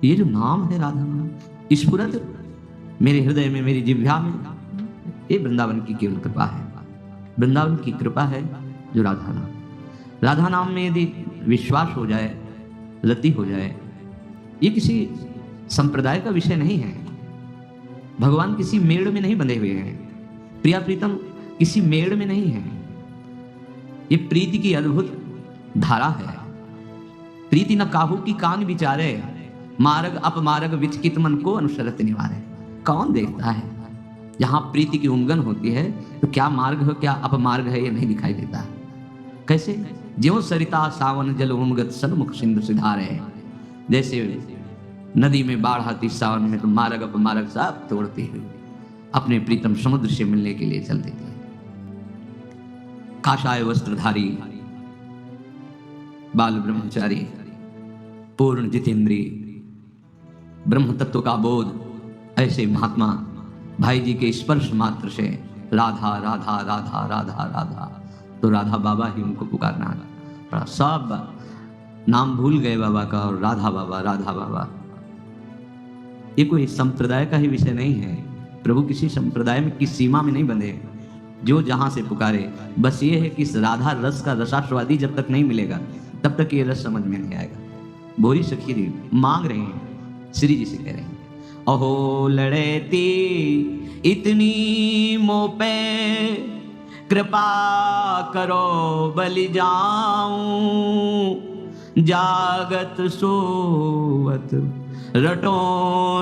ये जो नाम है राधा नाम, स्फुरत मेरे हृदय में, मेरी जिह्वा में, ये वृंदावन की केवल कृपा है। वृंदावन की कृपा है जो राधा नाम, राधा नाम में यदि विश्वास हो जाए, रति हो जाए, ये किसी संप्रदाय का विषय नहीं है। भगवान किसी मेड़ में नहीं बंधे हुए हैं, प्रिया प्रीतम किसी मेड़ में नहीं है। ये प्रीति की अद्भुत धारा है। प्रीति न काहू की कान विचारे, मार्ग अपमार्ग विचकित मन को अनुसरत निवारे। कौन देखता है? जहां प्रीति की उमगन होती है तो क्या मार्ग है क्या अपमार्ग है ये नहीं दिखाई देता। कैसे? ज्यों सरिता सावन जल उमगत सन्मुख सिंधु सिधारे। जैसे नदी में बाढ़ आती सावन में तो मार्ग अपमार्ग सब तोड़ती हुई अपने प्रीतम समुद्र से मिलने के लिए चल देती है। काषाय वस्त्रधारी बाल ब्रह्मचारी पूर्ण जितेंद्री ब्रह्म तत्व का बोध, ऐसे महात्मा भाई जी के स्पर्श मात्र से राधा राधा राधा राधा राधा, तो राधा बाबा ही उनको पुकारना पड़ा। सब नाम भूल गए बाबा का और राधा बाबा राधा बाबा। ये कोई संप्रदाय का ही विषय नहीं है। प्रभु किसी संप्रदाय में किस सीमा में नहीं बंधे, जो जहां से पुकारे। बस ये है कि इस राधा रस का रसास्वादी जब तक नहीं मिलेगा तब तक ये रस समझ में नहीं आएगा। बोरी सखी जी मांग रहे हैं, श्री जी से कह रहे हैं, अहो लड़ेती इतनी मोपे कृपा करो बलि जाऊं, जागत सोवत रटो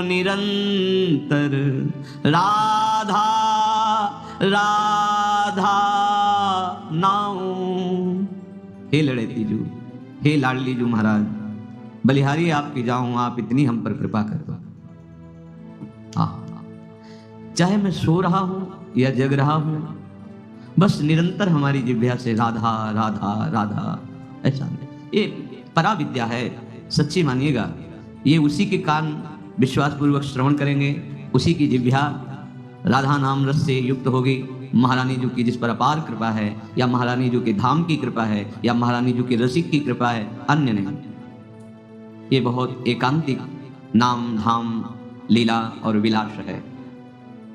निरंतर राधा राधा नाऊ। हे लड़ेती जू, हे लाडली जू महाराज, बलिहारी आपकी जाऊं, आप इतनी हम पर कृपा कर दो। चाहे मैं सो रहा हूं या जग रहा हूं, बस निरंतर हमारी जिह्वा से राधा राधा राधा, ऐसा नहीं। ये पराविद्या है, सच्ची मानिएगा। ये उसी के कान विश्वासपूर्वक श्रवण करेंगे, उसी की जिह्वा राधा नाम रस से युक्त होगी। महारानी जी की जिस पर अपार कृपा है, या महारानी जी के धाम की कृपा है, या महारानी जी के रसिक की कृपा है, अन्य नहीं। ये बहुत एकांतिक नाम धाम लीला और विलास है।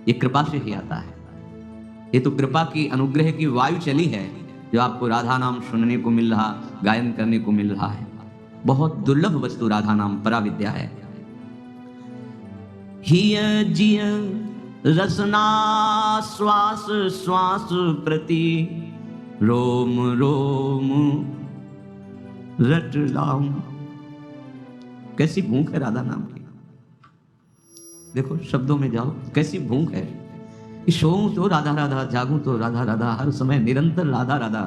ये कृपा से ही आता है। ये तो कृपा की अनुग्रह की वायु चली है जो आपको राधा नाम सुनने को मिल रहा, गायन करने को मिल रहा है। बहुत दुर्लभ वस्तु राधा नाम पराविद्या है। हिय जिय रसना श्वास श्वास प्रति, रोम रोम रट लाऊं। कैसी भूख है राधा नाम की। देखो शब्दों में जाओ, कैसी भूख है कि सोऊं तो राधा राधा, जागूं तो राधा राधा, हर समय निरंतर राधा राधा।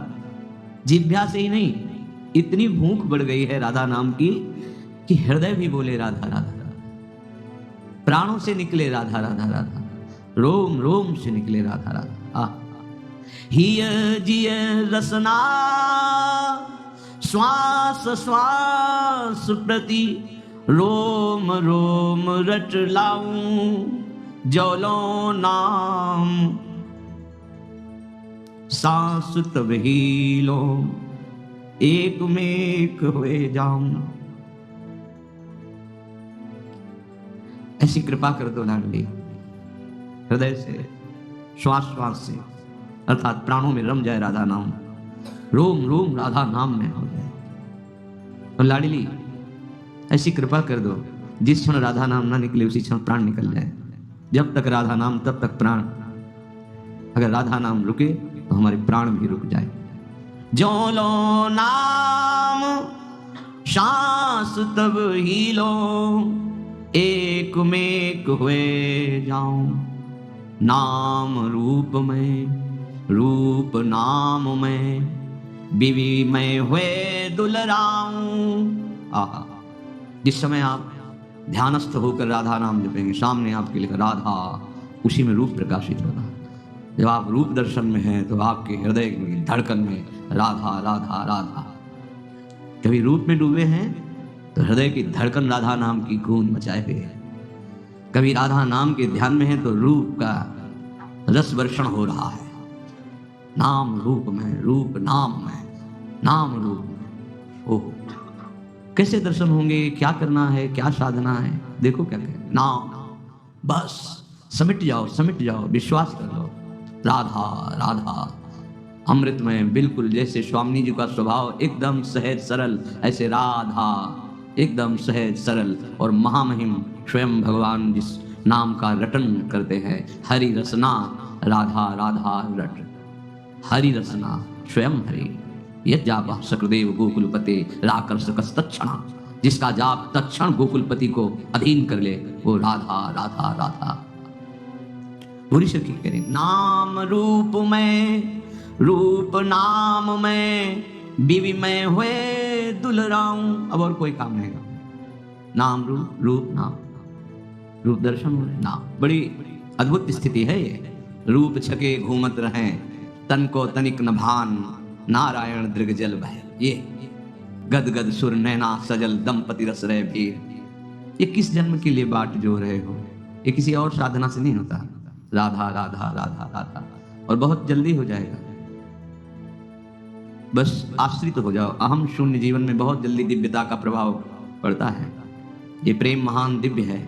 जिह्वा से ही नहीं, इतनी भूख बढ़ गई है राधा नाम की कि हृदय भी बोले राधा राधा राधा, प्राणों से निकले राधा राधा राधा, रोम रोम से निकले राधा राधा। हिय जिय रसना श्वास श्वास प्रति, रोम रोम रट लाऊं, जौलो नाम सांस तब ही लो, एक में एक हुए जाऊं। ऐसी कृपा कर दो लाडली, हृदय से श्वास श्वास से, अर्थात प्राणों में रम जाए राधा नाम, रोम रोम राधा नाम में हो जाए। और लाडली ऐसी कृपा कर दो जिस क्षण राधा नाम ना निकले उसी क्षण प्राण निकल जाए। जब तक राधा नाम तब तक प्राण, अगर राधा नाम रुके तो हमारे प्राण भी रुक जाए। जो लो नाम सांस तब ही लो, एक में एक हुए जाऊं, नाम रूप में रूप नाम में, बीवी में हुए दुलराऊं। आहा, जिस समय आप ध्यानस्थ होकर राधा नाम जपेंगे, सामने आपके लिए राधा, उसी में रूप प्रकाशित होगा। जब आप रूप दर्शन में हैं तो आपके हृदय की धड़कन में राधा राधा राधा। कभी रूप में डूबे हैं तो हृदय की धड़कन राधा नाम की गूंज मचाए हुए है। कभी राधा नाम के ध्यान में है तो रूप का रस वर्षण हो रहा है। नाम रूप में, रूप नाम में, नाम रूप में। ओह, कैसे दर्शन होंगे, क्या करना है, क्या साधना है? देखो क्या कहे, नाम, बस समिट जाओ, विश्वास कर लो। राधा राधा अमृतमय, बिल्कुल जैसे स्वामी जी का स्वभाव एकदम सहज सरल, ऐसे राधा एकदम सहज सरल और महामहिम स्वयं भगवान जिस नाम का रटन करते हैं, हरि रसना राधा राधा रट, हरि रसना स्वयं हरि, यह जाप सकृदेव गोकुलपते राकर्षकस्तक्षणा, जिसका जाप तत्क्षण गोकुलपति को अधीन कर ले, वो राधा राधा राधा। पूरी शक्ति करें, नाम रूप में, रूप नाम में, बीवी में हुए दुलराऊं। अब और कोई काम नहीं करना, नाम रूप, रूप नाम, रूप दर्शन हो नाम। बड़ी अद्भुत स्थिति है ये। रूप छके घूमत रहे, तन को तनिक न भान, नारायण दृग जल भय। ये गद गद सुर नैना सजल, दंपति रस रहे भीर। ये किस जन्म के लिए बाट जो रहे हो, ये किसी और साधना से नहीं होता। राधा राधा राधा राधा, और बहुत जल्दी हो जाएगा। बस आश्रित हो जाओ। अहम शून्य जीवन में बहुत जल्दी दिव्यता का प्रभाव पड़ता है। ये प्रेम महान दिव्य है,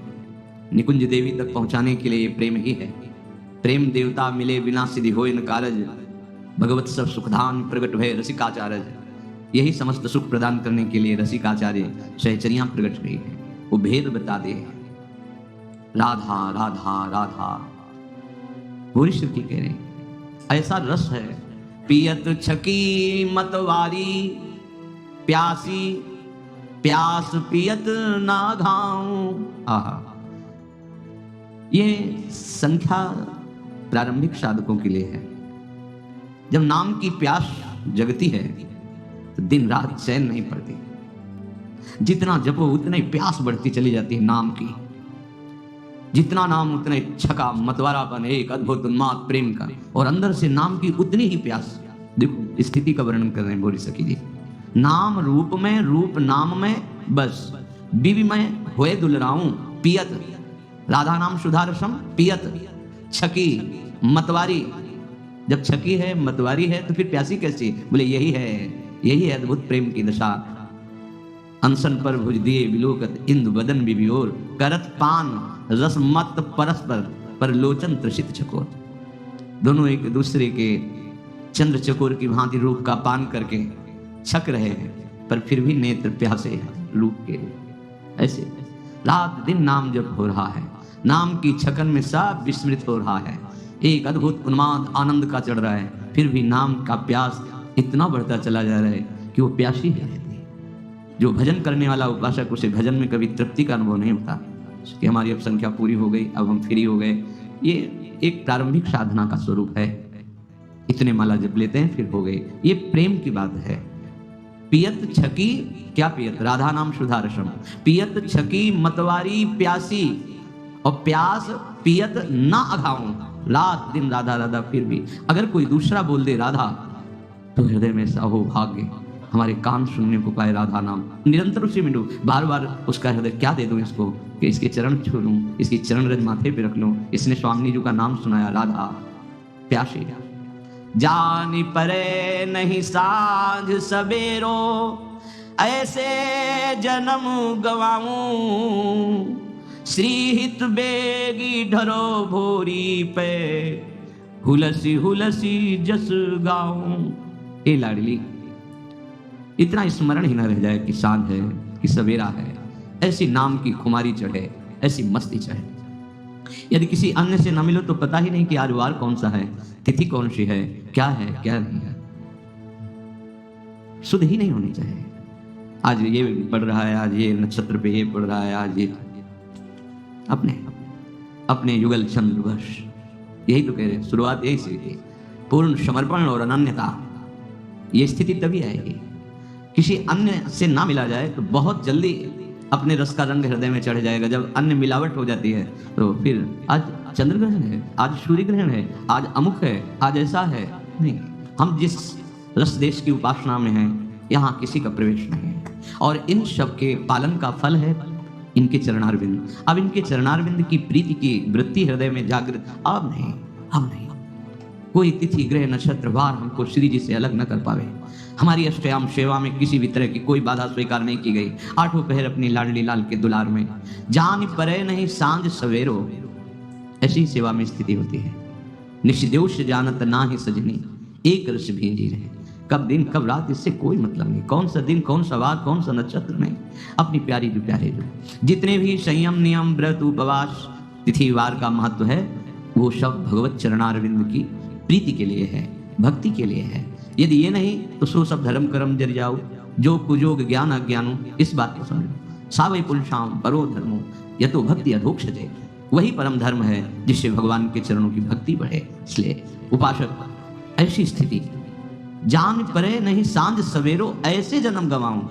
निकुंज देवी तक पहुंचाने के लिए ये प्रेम ही है। प्रेम देवता मिले बिना सिद्धि होय न कारज, भगवत सब सुखदान प्रगट भय रसिकाचार्य। यही समस्त सुख प्रदान करने के लिए रसिकाचार्य सहचरियां प्रकट हुई है, वो भेद बता दे। राधा राधा राधा, पूरी श्रुति कह रहे ऐसा रस है। पियत छकी मतवारी, प्यासी प्यास पियत ना घाऊं। आहा, ये संख्या प्रारंभिक साधकों के लिए है। जब नाम की प्यास जगती है तो दिन रात चैन नहीं पड़ती। जितना जपो उतना ही प्यास बढ़ती चली जाती है नाम की। जितना नाम उतना ही छका मतवारापन, एक अद्भुत उन्माद प्रेम का, और अंदर से नाम की उतनी ही प्यास। देखो स्थिति का वर्णन कर रहे हैं बोरी सखी जी। नाम रूप में, रूप नाम में, बस बीवी में हुए दुलराऊं। पियत राधा नाम सुधारसम, पियत छकी मतवारी। जब छकी है मतवारी है तो फिर प्यासी कैसी? बोले यही है अद्भुत प्रेम की दशा। अनशन पर भुज दिए विलोकत, इंदु बदन बिबियोर, करत पान रस मत परस्पर, पर लोचन त्रसित चकोर। दोनों एक दूसरे के चंद्र चकोर की भांति रूप का पान करके छक रहे हैं, पर फिर भी नेत्र प्यासे हैं रूप के। ऐसे रात दिन नाम जप हो रहा है, नाम की छकन में सब विस्मृत हो रहा है। एक अद्भुत उन्माद आनंद का चढ़ रहा है, फिर भी नाम का प्यास इतना बढ़ता चला जा रहा है कि वो प्यासी है। जो भजन करने वाला उपासक, उसे भजन में कभी तृप्ति का अनुभव नहीं होता कि हमारी अब संख्या पूरी हो गई, अब हम फ्री हो गए। ये एक प्रारंभिक साधना का स्वरूप है। इतने माला जप लेते हैं फिर हो गई, ये प्रेम की बात है। पियत छकी, क्या पियत? राधा नाम सुधारसम। पियत छकी मतवारी प्यासी, और प्यास पियत ना अघाऊं। रात दिन राधा राधा, फिर भी अगर कोई दूसरा बोल दे राधा तो हृदय में साहो भाग्य, हमारे कान सुनने को पाए राधा नाम। निरंतर उसे मिलूं, बार बार उसका हृदय क्या दे दूं इसको कि इसके चरण छू लूं, इसकी चरण रज माथे पे रख लूं। इसने स्वामी जी का नाम सुनाया, राधा प्यासी। जानी परे नहीं साँझ सवेरो, ऐसे जन्म गवाऊं। श्रीहित बेगी ढरो भोरी पे, हुलसी हुलसी जस गाऊं। ए लाडली, इतना स्मरण ही न रह जाए कि सांझ है कि सवेरा है। ऐसी नाम की खुमारी चढ़े, ऐसी मस्ती चढ़े। यदि किसी अन्य से न मिलो तो पता ही नहीं कि आज वार कौन सा है, तिथि कौन सी है, क्या नहीं है। शुद्ध ही नहीं होनी चाहिए। आज ये पढ़ रहा है, आज ये नक्षत्र पे ये पढ़ रहा है, आज ये अपने युगल चंद्रवश। यही तो कह रहे, शुरुआत यही से थी। पूर्ण समर्पण और अनन्यता, ये स्थिति तभी आएगी। किसी अन्य से ना मिला जाए तो बहुत जल्दी अपने रस का रंग हृदय में चढ़ जाएगा। जब अन्य मिलावट हो जाती है तो फिर आज चंद्र ग्रहण है, आज सूर्य ग्रहण है, आज अमुक है, आज ऐसा है। नहीं, हम जिस रस देश की उपासना में हैं, यहाँ किसी का प्रवेश नहीं है। और इन सब के पालन का फल है इनके चरणारविंद। अब इनके चरणारविंद की प्रीति की वृत्ति हृदय में जागृत अब नहीं। कोई तिथि ग्रह नक्षत्र वार हमको श्री जी से अलग न कर पावे। हमारी अष्टयाम सेवा में किसी भी तरह की कोई बाधा स्वीकार नहीं की गई। आठों पहर अपनी लाडली लाल के दुलार में, जान परे नहीं सांझ सवेरो, ऐसी सेवा में स्थिति होती है। निष्देश जानत ना ही सजनी, एक रस भींजी रहे। कब दिन कब रात इससे कोई मतलब नहीं, कौन सा दिन कौन सा वार कौन सा नक्षत्र नहीं, अपनी प्यारी जो प्यारे जो जितने भी संयम नियम व्रत उपवास तिथि वार का महत्व है, वो सब भगवत चरणारविंद की प्रीति के लिए है, भक्ति के लिए है। यदि ये नहीं तो सो सब धर्म कर्म जर जाओ, जो कुजोग ज्ञान अज्ञानो, इस बात को समझो। सावै पुरुषाम परो धर्मो यतो भक्ति अधोक्षजे, वही परम धर्म है जिससे भगवान के चरणों की भक्ति बढ़े। इसलिए उपासक ऐसी स्थिति, जान परे नहीं सांझ सवेरो, ऐसे जन्म गवाऊं,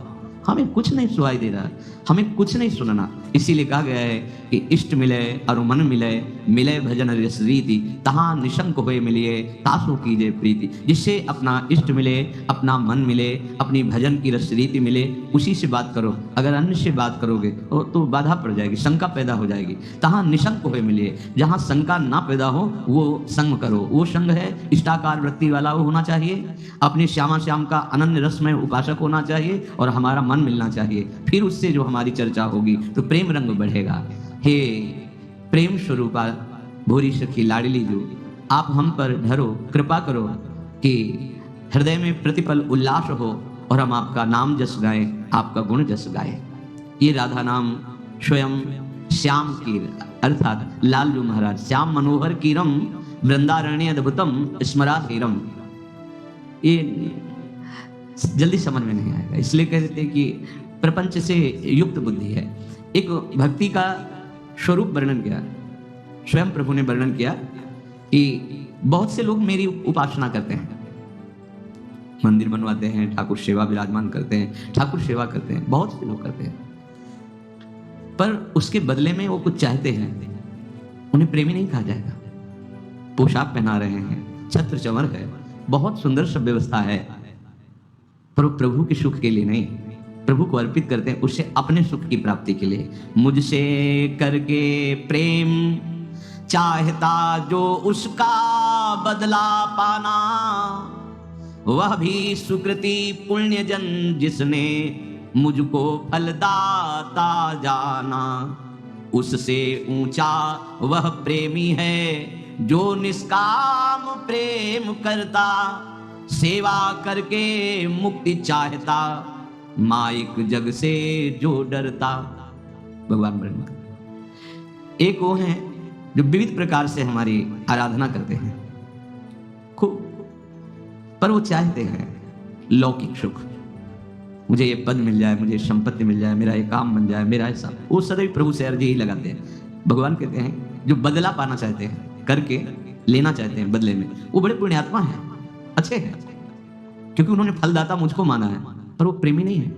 हमें कुछ नहीं सुनाई दे रहा, हमें कुछ नहीं सुनना। इसीलिए कहा गया है कि इष्ट मिले और मन मिले, मिले भजन रस रीति, तहां निशंक होए मिलिए तासो कीजे प्रीति। जिससे अपना इष्ट मिले, अपना मन मिले, अपनी भजन की रस रीति मिले, उसी से बात करो। अगर अन्य से बात करोगे तो बाधा पड़ जाएगी, शंका पैदा हो जाएगी। तहां निशंक होए मिलिए, जहां शंका ना पैदा हो वो संग करो। वो संग है इष्टाकार वृत्ति वाला वो होना चाहिए, अपने श्यामा श्याम का अनन्य रस में उपासक होना चाहिए, और हमारा मन मिलना चाहिए। फिर उससे जो हमारी चर्चा होगी तो प्रेम रंग बढ़ेगा। हे प्रेम स्वरूपा भोरी सखी लाडली जो, आप हम पर धरो कृपा करो कि हृदय में प्रतिपल उल्लास हो और हम आपका नाम जस गाएं, आपका गुण जस गाएं। ये राधा नाम स्वयं श्याम की अर्थात लालजू महाराज, श्याम मनोहर कीरम वृंदारण्य अद्भुतम स्मरा कीरम, ये जल्दी समझ में नहीं आएगा। इसलिए कहते हैं कि प्रपंच से युक्त बुद्धि है। एक भक्ति का स्वरूप वर्णन किया, स्वयं प्रभु ने वर्णन किया कि बहुत से लोग मेरी उपासना करते हैं, मंदिर बनवाते हैं, ठाकुर सेवा विराजमान करते हैं, ठाकुर सेवा करते हैं, बहुत से लोग करते हैं, पर उसके बदले में वो कुछ चाहते हैं। उन्हें प्रेमी नहीं कहा जाएगा। पोशाक पहना रहे हैं, छत्र चमर है, बहुत सुंदर सब व्यवस्था है, पर प्रभु के सुख के लिए नहीं, प्रभु को अर्पित करते हैं उससे अपने सुख की प्राप्ति के लिए। मुझसे करके प्रेम चाहता जो उसका बदला पाना, वह भी सुकृति पुण्य जन जिसने मुझको फलदाता जाना। उससे ऊंचा वह प्रेमी है जो निष्काम प्रेम करता, सेवा करके मुक्ति चाहता, माइक जग से जो डरता। भगवान ब्रह्म एक वो हैं जो विविध प्रकार से हमारी आराधना करते हैं खूब, पर वो चाहते हैं लौकिक सुख, मुझे ये पद मिल जाए, मुझे संपत्ति मिल जाए, मेरा ये काम बन जाए, मेरा ऐसा। वो सदैव प्रभु से अर्जी ही लगाते हैं। भगवान कहते हैं जो बदला पाना चाहते हैं, करके लेना चाहते हैं बदले में, वो बड़े पुण्यात्मा हैं, अच्छे हैं, क्योंकि उन्होंने फलदाता मुझको माना है, पर वो प्रेमी नहीं है।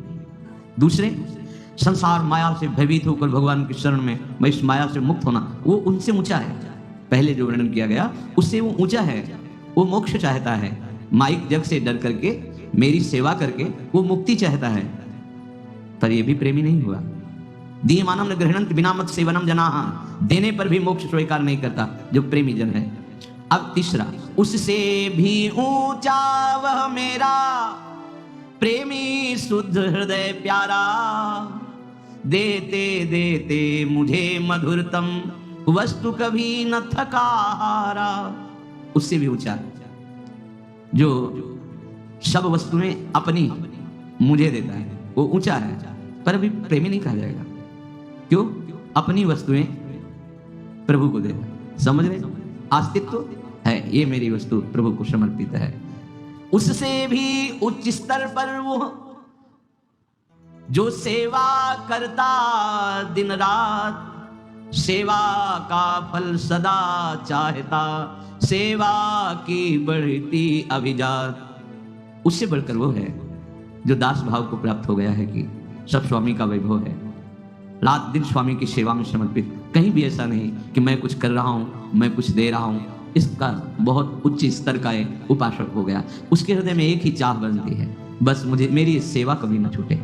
दूसरे संसार माया से भयभीत होकर भगवान के शरण में, मैं इस माया से मुक्त होना, वो उनसे ऊंचा है। पहले जो वर्णन किया गया उससे वो ऊंचा है, वो मोक्ष चाहता है, माइक जग से डर करके मेरी सेवा करके वो मुक्ति चाहता है, पर ये भी प्रेमी नहीं हुआ। दीयमानम न ग्रहणंत बिना मत सेवनम जनाहा, देने पर भी मोक्ष स्वीकार नहीं करता जो प्रेमी जन है। अब तीसरा, उससे भी ऊंचा वह मेरा प्रेमी शुद्ध हृदय प्यारा, देते देते मुझे मधुरतम वस्तु कभी न थका हारा। उससे भी ऊंचा जो सब वस्तुएं अपनी मुझे देता है, वो ऊंचा है, पर अभी प्रेमी नहीं कहा जाएगा। क्यों? अपनी वस्तुएं प्रभु को देता, समझ रहे? अस्तित्व है, ये मेरी वस्तु प्रभु को समर्पित है। उससे भी उच्च स्तर पर वो जो सेवा करता दिन रात, सेवा का फल सदा चाहता, सेवा की बढ़ती अभिजात। उससे बढ़कर वो है जो दास भाव को प्राप्त हो गया है कि सब स्वामी का वैभव है, रात दिन स्वामी की सेवा में समर्पित। कहीं भी ऐसा नहीं कि मैं कुछ कर रहा हूं, मैं कुछ दे रहा हूं, इसका बहुत उच्च स्तर का एक उपासक हो गया। उसके हृदय में एक ही चाह बनती है, बस मुझे मेरी सेवा कभी न छूटे।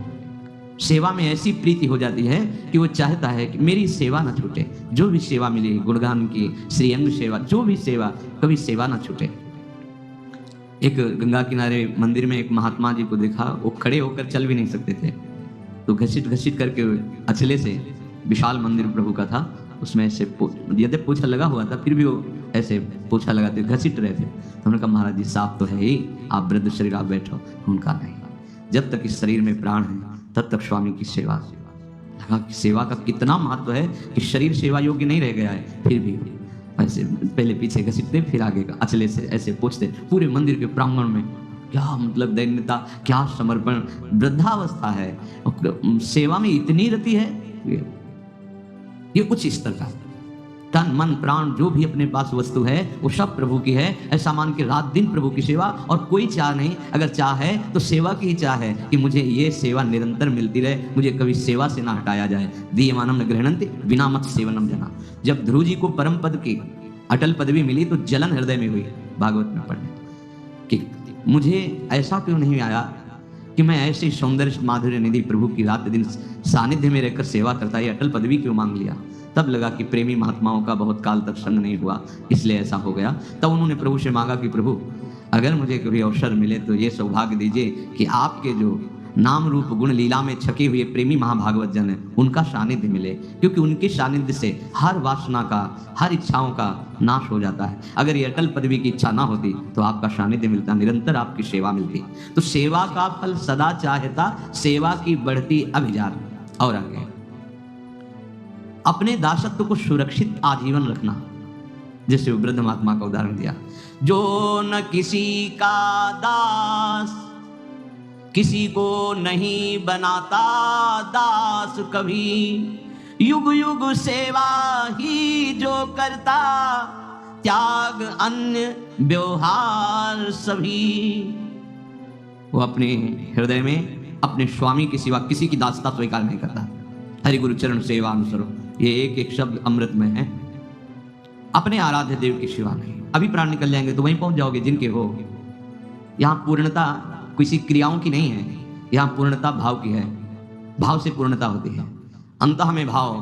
सेवा में ऐसी प्रीति हो जाती है कि वो चाहता है कि मेरी सेवा न छूटे, जो भी सेवा मिली, गुणगान की, श्रीअंग सेवा, जो भी सेवा, कभी सेवा न छूटे। एक गंगा किनारे मंदिर में एक महात्मा जी को देखा, वो खड़े होकर चल भी नहीं सकते थे, तो घसीट घसीट करके अचले से, विशाल मंदिर प्रभु का था, उसमें ऐसे यदि पोछा लगा हुआ था फिर भी वो ऐसे पोछा लगाते घसीट रहे थे। तो उन्होंने कहा महाराज जी साफ तो है ही, आप वृद्ध शरीर आप बैठो। उनका नहीं, जब तक इस शरीर में प्राण है तब तक स्वामी की सेवा। लगा कि सेवा का कितना महत्व है कि शरीर सेवा योग्य नहीं रह गया है, फिर भी ऐसे पहले पीछे घसीटते फिर आगे का अचले से ऐसे पूछते पूरे मंदिर के प्रांगण में। क्या मतलब दैन्यता, क्या समर्पण, वृद्धावस्था है, सेवा में इतनी रति है। ये उच्च स्तर का तन मन प्राण जो भी अपने पास वस्तु है वो सब प्रभु की है, ऐसा मान के रात दिन प्रभु की सेवा। और कोई चाह नहीं, अगर चाह है तो सेवा की ही चाह है कि मुझे ये सेवा निरंतर मिलती रहे, मुझे कभी सेवा से ना हटाया जाए। दीयमानम न गृह्णन्ति बिना मत सेवनम जना। जब ध्रुव जी को परम पद की अटल पदवी मिली तो जलन हृदय में हुई, भागवत में पढ़ने कि मुझे ऐसा क्यों नहीं आया कि मैं ऐसे सौंदर्य माधुर्य निधि प्रभु की रात दिन सानिध्य में रहकर सेवा करता, ये अटल पदवी क्यों मांग लिया। तब लगा कि प्रेमी महात्माओं का बहुत काल तक संग नहीं हुआ, इसलिए ऐसा हो गया। तब उन्होंने प्रभु से मांगा कि प्रभु अगर मुझे कभी अवसर मिले तो ये सौभाग्य दीजिए कि आपके जो नाम रूप गुण लीला में छके हुए प्रेमी महाभागवत जन है उनका सानिध्य मिले, क्योंकि उनके सानिध्य से हर वासना का, हर इच्छाओं का नाश हो जाता है। अगर ये अटल पदवी की इच्छा ना होती तो आपका सानिध्य मिलता, निरंतर आपकी सेवा मिलती। तो सेवा का फल सदा चाहता, सेवा की बढ़ती अभिजार। और आगे अपने दासत्व को सुरक्षित आजीवन रखना, जैसे वृद्ध महात्मा का उदाहरण दिया, जो न किसी का दास किसी को नहीं बनाता दास कभी, युग युग सेवा ही जो करता, त्याग अन्य व्यवहार सभी। वो अपने हृदय में अपने स्वामी की सिवा किसी की दासता स्वीकार नहीं करता। हरि गुरु चरण सेवा अनुसरो, ये एक एक शब्द अमृत में है। अपने आराध्य देव की सेवा नहीं। अभी प्राण निकल जाएंगे तो वहीं पहुंच जाओगे जिनके हो। यहाँ पूर्णता किसी क्रियाओं की नहीं है, यहाँ पूर्णता भाव की है। भाव से पूर्णता होती है। अंतः में भाव,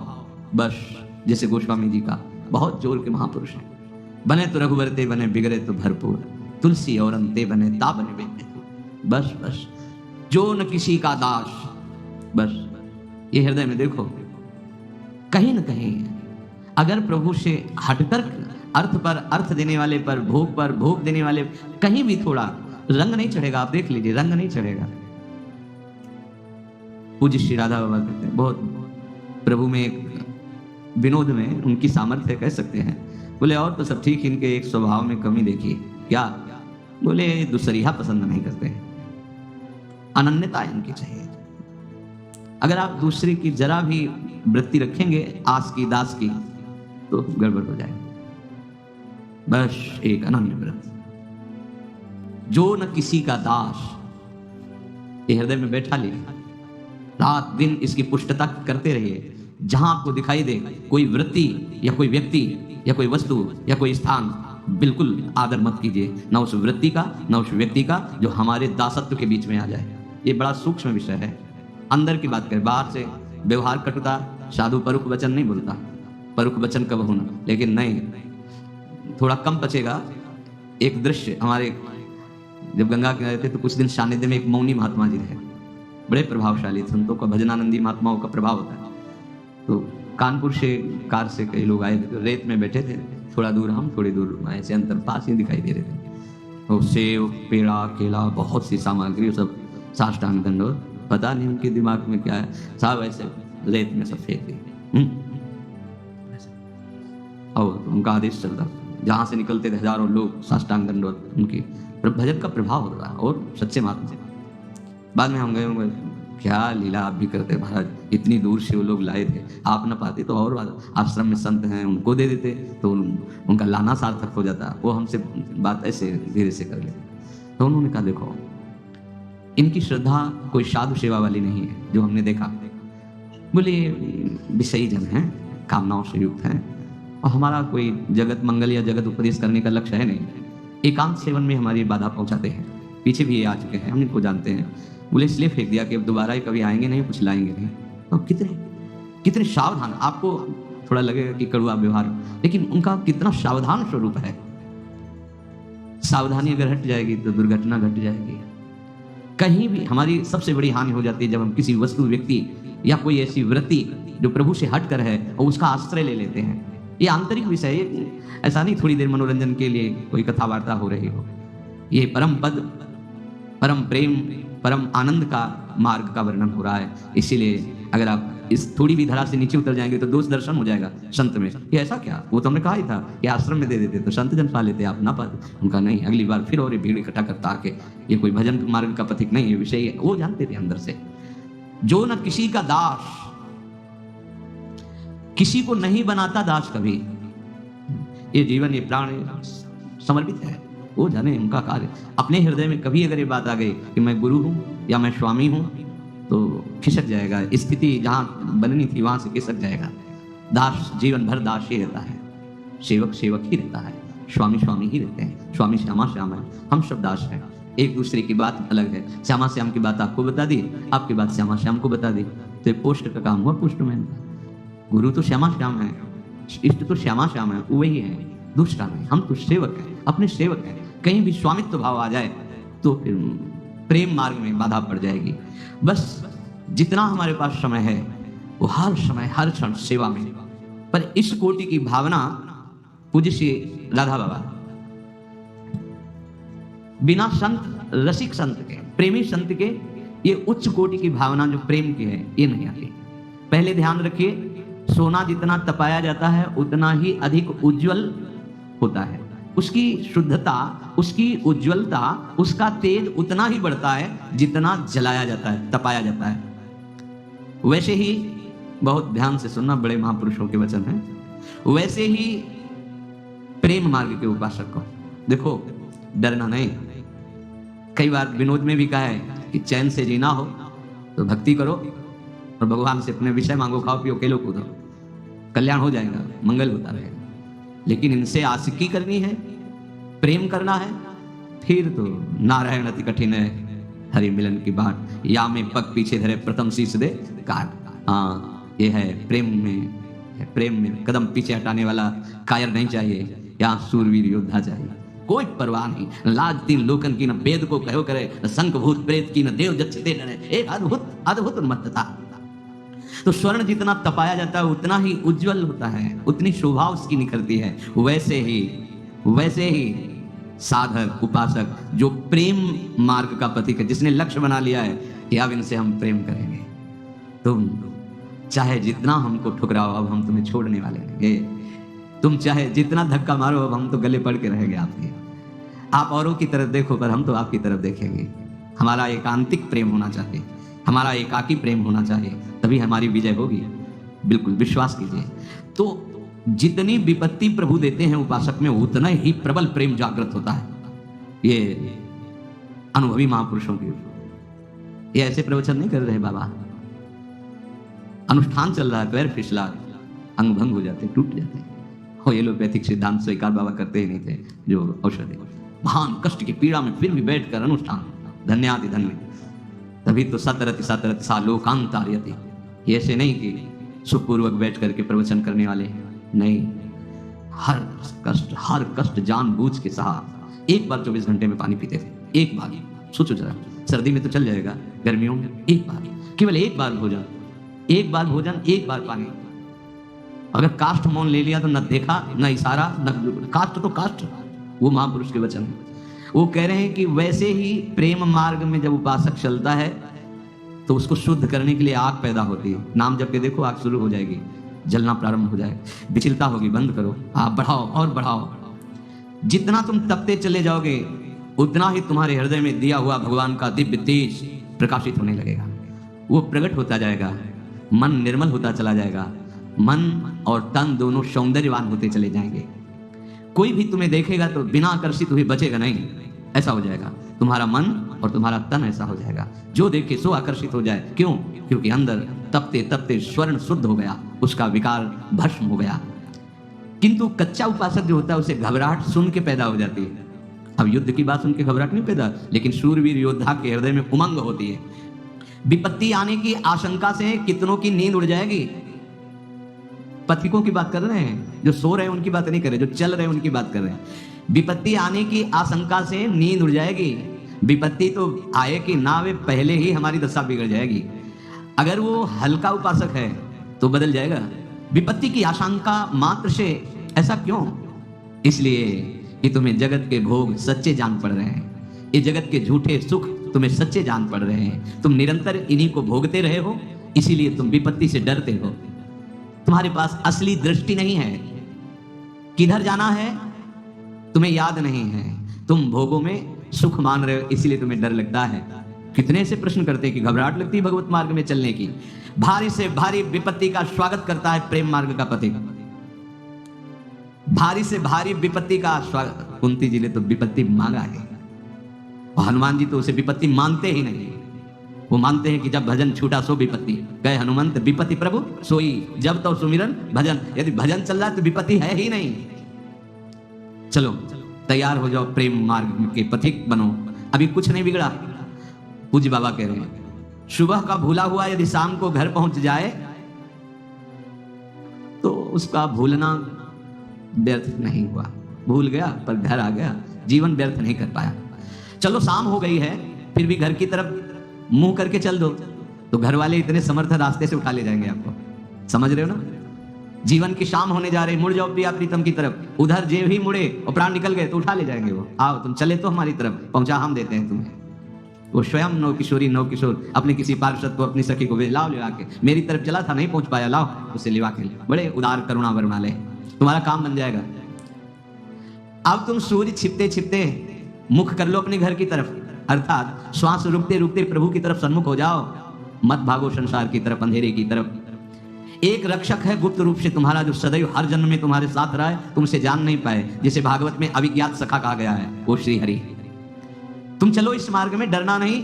बस जैसे गोस्वामी जी का बहुत जोर के महापुरुष है। बने तो रघुवर ते बने, बिगड़े तो भरपूर, तुलसी और अंते बने ता बने बेटे। बस बस जो न किसी का दास, बस ये हृदय में देखो। कहीं न कहीं अगर प्रभु से हटकर अर्थ पर अर्थ देने वाले पर भोग देने वाले कहीं भी थोड़ा रंग नहीं चढ़ेगा। आप देख लीजिए, रंग नहीं चढ़ेगा। पूज्य श्री राधा बाबा कहते हैं, बहुत प्रभु में एक विनोद में उनकी सामर्थ्य कह सकते हैं। बोले और तो सब ठीक, इनके एक स्वभाव में कमी देखिए। क्या? बोले दूसरिया पसंद नहीं करते, अनन्यता इनकी चाहिए। अगर आप दूसरे की जरा भी वृत्ति रखेंगे आस की दास की तो गड़बड़ हो जाएगी। बस एक अनन्य व्रत, जो न किसी का दास, ये हृदय में बैठा लिए, रात दिन इसकी पुष्टता करते रहिए। जहां आपको दिखाई दे कोई वृत्ति या कोई व्यक्ति या कोई वस्तु या कोई स्थान, बिल्कुल आदर मत कीजिए, न उस वृत्ति का न उस व्यक्ति का जो हमारे दासत्व के बीच में आ जाए। ये बड़ा सूक्ष्म विषय है। अंदर की बात करें, बाहर से व्यवहार कटुता, साधु परुख वचन नहीं बोलता, परुख वचन कब होना, लेकिन नहीं, थोड़ा कम बचेगा। एक दृश्य, हमारे जब गंगा किनारे थे तो कुछ दिन सानिध्य में एक मौनी महात्मा जी रहे, बड़े प्रभावशाली, संतों का, भजनानंदी महात्माओं का प्रभाव होता है। तो कानपुर से कार से कई लोग आए, रेत में बैठे थे, थोड़ा दूर हम, थोड़ी दूर ऐसे अंतर पास ही दिखाई दे रहे थे। तो सेव, पेड़ा, केला, बहुत सी सामग्री, सब साष्टांग दंडोत। पता नहीं उनके दिमाग में क्या है, साहब ऐसे रेत में सब फेंक दिए। और उनका आदेश चलता, जहां से निकलते थे हजारों लोग साष्टांग दंडोत, उनकी भजन का प्रभाव होता है और सच्चे महात्मा। बाद में हम गए, क्या लीला आप भी करते महाराज, इतनी दूर से वो लोग लाए थे, आप न पाते तो और आश्रम में संत हैं उनको दे देते तो उनका लाना सार्थक हो जाता। वो हमसे बात ऐसे धीरे से कर लेते। तो उन्होंने कहा देखो, इनकी श्रद्धा कोई साधु सेवा वाली नहीं है जो हमने देखा। बोले विषयी जन हैं, कामनाओं से युक्त हैं, और हमारा कोई जगत मंगल या जगत उपदेश करने का लक्ष्य है नहीं। एकांत सेवन में हमारी बाधा पहुंचाते हैं। पीछे भी ये आ चुके हैं, हम इनको जानते हैं। बोले इसलिए फेंक दिया कि अब दोबारा कभी आएंगे नहीं, कुछ लाएंगे नहीं। तो कितने सावधान, आपको थोड़ा लगेगा कि कड़वा व्यवहार, लेकिन उनका कितना सावधान स्वरूप है। सावधानी अगर हट जाएगी तो दुर्घटना घट जाएगी। कहीं भी हमारी सबसे बड़ी हानि हो जाती है जब हम किसी वस्तु, व्यक्ति या कोई ऐसी वृत्ति जो प्रभु से हट कर है और उसका आश्रय ले लेते हैं। ये आंतरिक विषय है, ऐसा नहीं थोड़ी देर मनोरंजन के लिए कोई कथा वार्ता हो रही हो। ये परम पद, परम प्रेम, परम आनंद का मार्ग का वर्णन हो रहा है। इसीलिए अगर आप इस थोड़ी भी धरा से नीचे उतर जाएंगे तो दोष दर्शन हो जाएगा संत में। ये ऐसा क्या, वो तो हमने कहा ही था कि आश्रम में दे देते तो संत जन पा लेते अपना पद। उनका नहीं, अगली बार फिर और भीड़ इकट्ठा करता आके, ये कोई भजन मार्ग का पथिक नहीं, ये विषय है। वो जानते थे अंदर से, जो न किसी का दास, किसी को नहीं बनाता दास कभी। ये जीवन, ये प्राण समर्पित है, वो जाने उनका कार्य। अपने हृदय में कभी अगर ये बात आ गई कि मैं गुरु हूं या मैं स्वामी हूं तो खिसक जाएगा। स्थिति जहां बननी थी वहां से खिसक जाएगा। दास जीवन भर दास ही रहता है, सेवक सेवक ही रहता है, स्वामी स्वामी ही रहते हैं। स्वामी श्यामा श्याम है, हम सब दास हैं। एक दूसरे की बात अलग है। श्यामा श्याम की बात आपको बता दी, आपकी बात श्यामा श्याम को बता दी, तो ये पोस्ट का काम हुआ पोस्टमैन का। गुरु तो श्यामा श्याम है, इष्ट तो श्यामा श्याम है, वही है, दूसरा नहीं। हम तो सेवक हैं, अपने सेवक हैं। कहीं भी स्वामित्व भाव आ जाए तो फिर प्रेम मार्ग में बाधा पड़ जाएगी। बस जितना हमारे पास समय है वो हर समय हर क्षण सेवा में। पर इस कोटि की भावना पूज्य श्री राधा बाबा बिना संत, रसिक संत के, प्रेमी संत के, ये उच्च कोटि की भावना जो प्रेम की है ये नहीं आती। पहले ध्यान रखिए, सोना जितना तपाया जाता है उतना ही अधिक उज्जवल होता है। उसकी शुद्धता, उसकी उज्जवलता, उसका तेज उतना ही बढ़ता है जितना जलाया जाता है, तपाया जाता है। वैसे ही, बहुत ध्यान से सुनना, बड़े महापुरुषों के वचन हैं, वैसे ही प्रेम मार्ग के उपासक को देखो, डरना नहीं। कई बार विनोद में भी कहा है कि चैन से जीना हो तो भक्ति करो और भगवान से अपने विषय मांगो, खाओ पियो खेलो कूदो, कल्याण हो जाएगा, मंगल होता रहेगा। लेकिन इनसे आशिकी करनी है, प्रेम करना है, फिर तो नारायण अति कठिन है, हरि मिलन की बाट, या में पग पीछे धरे प्रथम शीश दे काट। हाँ, ये है प्रेम में, प्रेम में कदम पीछे हटाने वाला कायर नहीं चाहिए, यहाँ सूरवीर योद्धा चाहिए। कोई परवाह नहीं, लाज तीन लोकन की, न वेद को कहो करे, न शंख भूत प्रेत की, न देव जच्छते डरे। एक अद्भुत अद्भुत उन्मत्तता। तो स्वर्ण जितना तपाया जाता है उतना ही उज्जवल होता है, उतनी शोभा उसकी निखरती है। वैसे ही साधक, उपासक जो प्रेम मार्ग का पथिक है, जिसने लक्ष्य बना लिया है कि अब इनसे हम प्रेम करेंगे, तुम चाहे जितना हमको ठुकराओ अब हम तुम्हें छोड़ने वाले नहीं। तुम चाहे जितना धक्का मारो अब हम तो गले पड़ के रहेंगे आपके। आप औरों की तरफ देखो पर हम तो आपकी तरफ देखेंगे। हमारा एकांतिक प्रेम होना चाहिए, हमारा एकाकी प्रेम होना चाहिए, तभी हमारी विजय होगी। बिल्कुल विश्वास कीजिए। तो जितनी विपत्ति प्रभु देते हैं उपासक में उतना ही प्रबल प्रेम जागृत होता है। ये अनुभवी महापुरुषों की, ये ऐसे प्रवचन नहीं कर रहे बाबा, अनुष्ठान चल रहा है, पैर फिसला, अंग भंग हो जाते, टूट जाते। हो एलोपैथिक सिद्धांत स्वीकार बाबा करते ही नहीं थे, जो औषधि महान कष्ट की पीड़ा में फिर भी बैठकर अनुष्ठान, धन्याति धन्य। तभी तो सतरति सतरति सा लोकांतार्यति। ये ऐसे नहीं कि सुखपूर्वक बैठ करके प्रवचन करने वाले, नहीं, हर कष्ट जानबूझ के सहा। एक बार 24 घंटे में पानी पीते थे, एक बार। सोचो जरा, सर्दी में तो चल जाएगा, गर्मियों में एक बार, केवल एक बार भोजन, एक बार भोजन, एक बार पानी। अगर काष्ठ मौन ले लिया तो न देखा न इशारा न काष्ठ, तो काष्ठ। वो महापुरुष के वचन है। वो कह रहे हैं कि वैसे ही प्रेम मार्ग में जब उपासक चलता है तो उसको शुद्ध करने के लिए आग पैदा होती है। नाम जब के देखो आग शुरू हो जाएगी, जलना प्रारंभ हो जाएगा, विचलता होगी, बंद करो, आप बढ़ाओ और बढ़ाओ। जितना तुम तपते चले जाओगे उतना ही तुम्हारे हृदय में दिया हुआ भगवान का दिव्य तेज प्रकाशित होने लगेगा। वो प्रकट होता जाएगा, मन निर्मल होता चला जाएगा, मन और तन दोनों सौंदर्यवान होते चले जाएंगे। कोई भी तुम्हें देखेगा तो बिना आकर्षित हुए बचेगा नहीं, ऐसा हो जाएगा। तुम्हारा मन और तुम्हारा तन ऐसा हो जाएगा, जो देखे सो आकर्षित हो जाए। क्यों? क्योंकि अंदर तपते तपते स्वर्ण शुद्ध हो गया, उसका विकार भस्म हो गया। किंतु कच्चा उपासक जो होता है उसे घबराहट सुन के पैदा हो जाती है। अब युद्ध की बात सुन के घबराहट नहीं पैदा, लेकिन शूरवीर योद्धा के हृदय में उमंग होती है। विपत्ति आने की आशंका से कितनों की नींद उड़ जाएगी, पथिकों की बात कर रहे हैं, जो सो रहे हैं उनकी बात नहीं कर रहे, जो चल रहे हैं उनकी बात कर रहे हैं। विपत्ति आने की आशंका से नींद उड़ जाएगी। विपत्ति तो आए कि ना वे पहले ही हमारी दशा बिगड़ जाएगी। अगर वो हल्का उपासक है तो बदल जाएगा। विपत्ति की आशंका मात्र से, ऐसा क्यों? इसलिए कि तुम्हें जगत के भोग सच्चे जान पड़ रहे हैं, ये जगत के झूठे सुख तुम्हें सच्चे जान पड़ रहे हैं। तुम निरंतर इन्हीं को भोगते रहे हो, इसीलिए तुम विपत्ति से डरते हो। तुम्हारे पास असली दृष्टि नहीं है, किधर जाना है तुम्हें याद नहीं है। तुम भोगों में सुख मान रहे हो, इसीलिए तुम्हें डर लगता है। कितने से प्रश्न करते हैं कि घबराहट लगती है भगवत मार्ग में चलने की। भारी से भारी विपत्ति का स्वागत करता है प्रेम मार्ग का पथिक। भारी से भारी विपत्ति का स्वागत। कुंती जी ने तो विपत्ति मांगा है, और हनुमान जी तो उसे विपत्ति मानते ही नहीं। वो मानते हैं कि जब भजन छूटा सो विपत्ति, कहे हनुमंत विपत्ति प्रभु सोई, जब तो सुमिरन भजन। यदि भजन चल रहा है तो विपत्ति है ही नहीं। चलो तैयार हो जाओ, प्रेम मार्ग के पथिक बनो, अभी कुछ नहीं बिगड़ा। पूज्य बाबा कह रहे हैं सुबह का भूला हुआ यदि शाम को घर पहुंच जाए तो उसका भूलना व्यर्थ नहीं हुआ। भूल गया पर घर आ गया, जीवन व्यर्थ नहीं कर पाया। चलो शाम हो गई है, फिर भी घर की तरफ मुंह करके चल दो तो घर वाले इतने समर्थ रास्ते से उठा ले जाएंगे आपको। समझ रहे हो ना? जीवन की शाम होने जा रही, मुड़ जाओ प्रिया प्रीतम की तरफ। उधर जेब ही मुड़े और प्राण निकल गए तो उठा ले जाएंगे वो। आओ तुम चले तो हमारी तरफ, पहुंचा हम देते हैं तुम्हें। वो स्वयं नव किशोरी नव किशोर अपने किसी पार्षद को, अपनी सखी को लाओ ले आके, मेरी तरफ चला था नहीं पहुंच पाया, लाओ उसे लिवा के। बड़े उदार करुणा वरुणालय, तुम्हारा काम बन जाएगा। अब तुम सूर्य छिपते छिपते मुख कर लो अपने घर की तरफ, अर्थात श्वास रुकते रुकते प्रभु की तरफ सन्मुख हो जाओ। मत भागो संसार की तरफ, अंधेरे की तरफ। एक रक्षक है गुप्त रूप से तुम्हारा, जो सदैव हर जन्म में तुम्हारे साथ रहा है, तुमसे जान नहीं पाए, जिसे भागवत में अविज्ञात सखा कहा गया है, वो श्री हरि। तुम चलो इस मार्ग में, डरना नहीं।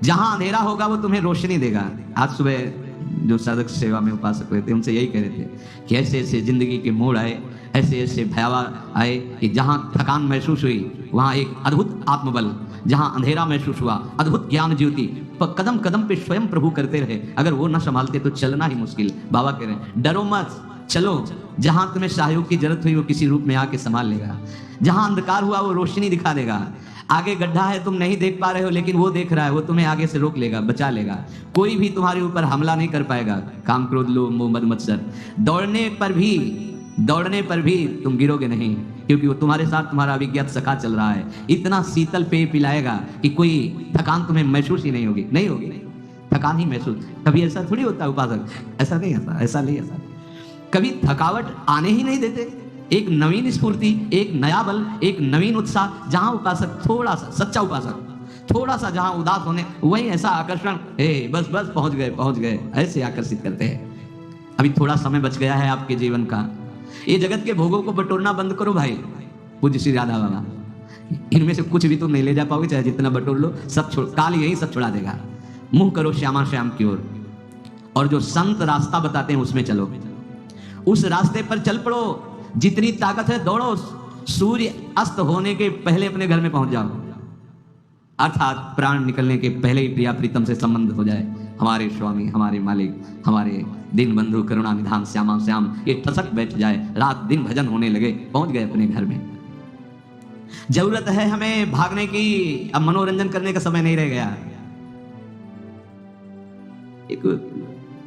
जहां अंधेरा होगा वो तुम्हें रोशनी देगा। आज सुबह जो साधक सेवा में उपासक हुए थे उनसे यही कह रहे थे कि ऐसे ऐसे जिंदगी के मोड़ आए, ऐसे ऐसे भयावह आए कि जहां थकान महसूस हुई वहां एक अद्भुत आत्मबल, जहां अंधेरा महसूस हुआ अद्भुत ज्ञान ज्योति, पर कदम कदम पे स्वयं प्रभु करते रहे। अगर वो न संभालते तो चलना ही मुश्किल। बाबा कह रहे हैं डरो मत, चलो। जहां तुम्हें सहयोग की जरूरत हुई वो किसी रूप में आके संभाल लेगा। जहां अंधकार हुआ वो रोशनी दिखा देगा। आगे गड्ढा है तुम नहीं देख पा रहे हो, लेकिन वो देख रहा है, वो तुम्हें आगे से रोक लेगा, बचा लेगा। कोई भी तुम्हारे ऊपर हमला नहीं कर पाएगा। काम क्रोध लोभ मोह मद मत्सर, दौड़ने पर भी तुम गिरोगे नहीं, क्योंकि वो तुम्हारे साथ तुम्हारा अविज्ञात सखा चल रहा है। इतना शीतल पेय पिलाएगा कि कोई थकान तुम्हें महसूस ही नहीं होगी। थकान ही महसूस, कभी ऐसा थोड़ी होता है उपासक, ऐसा नहीं आता, ऐसा नहीं आता। कभी थकावट आने ही नहीं देते। एक नवीन स्फूर्ति, एक नया बल, एक नवीन उत्साह। जहां उपासक थोड़ा सा, सच्चा उपासक थोड़ा सा जहां उदास होने, वही ऐसा आकर्षण, बस पहुंच गए, ऐसे आकर्षित करते हैं। अभी थोड़ा समय बच गया है आपके जीवन का। ये जगत के भोगों को बटोरना बंद करो भाई। पूज्य श्री राधा बाबा, इनमें से कुछ भी तुम नहीं ले जा पाओगे, चाहे जितना बटोर लो, सब छोड़, काल यही सब छुड़ा देगा। मुंह करो श्यामा श्याम की ओर, और जो संत रास्ता बताते हैं उसमें चलो, उस रास्ते पर चल पड़ो। जितनी ताकत है दौड़ो, सूर्य अस्त होने के पहले अपने घर में पहुंच जाओ, अर्थात प्राण निकलने के पहले ही प्रिया प्रीतम से संबंध हो जाए। हमारे स्वामी, हमारे मालिक, हमारे दीन बंधु करुणा निधान श्यामा श्याम, ये ठसक बैठ जाए, रात दिन भजन होने लगे, पहुंच गए अपने घर में। जरूरत है हमें भागने की, अब मनोरंजन करने का समय नहीं रह गया। एक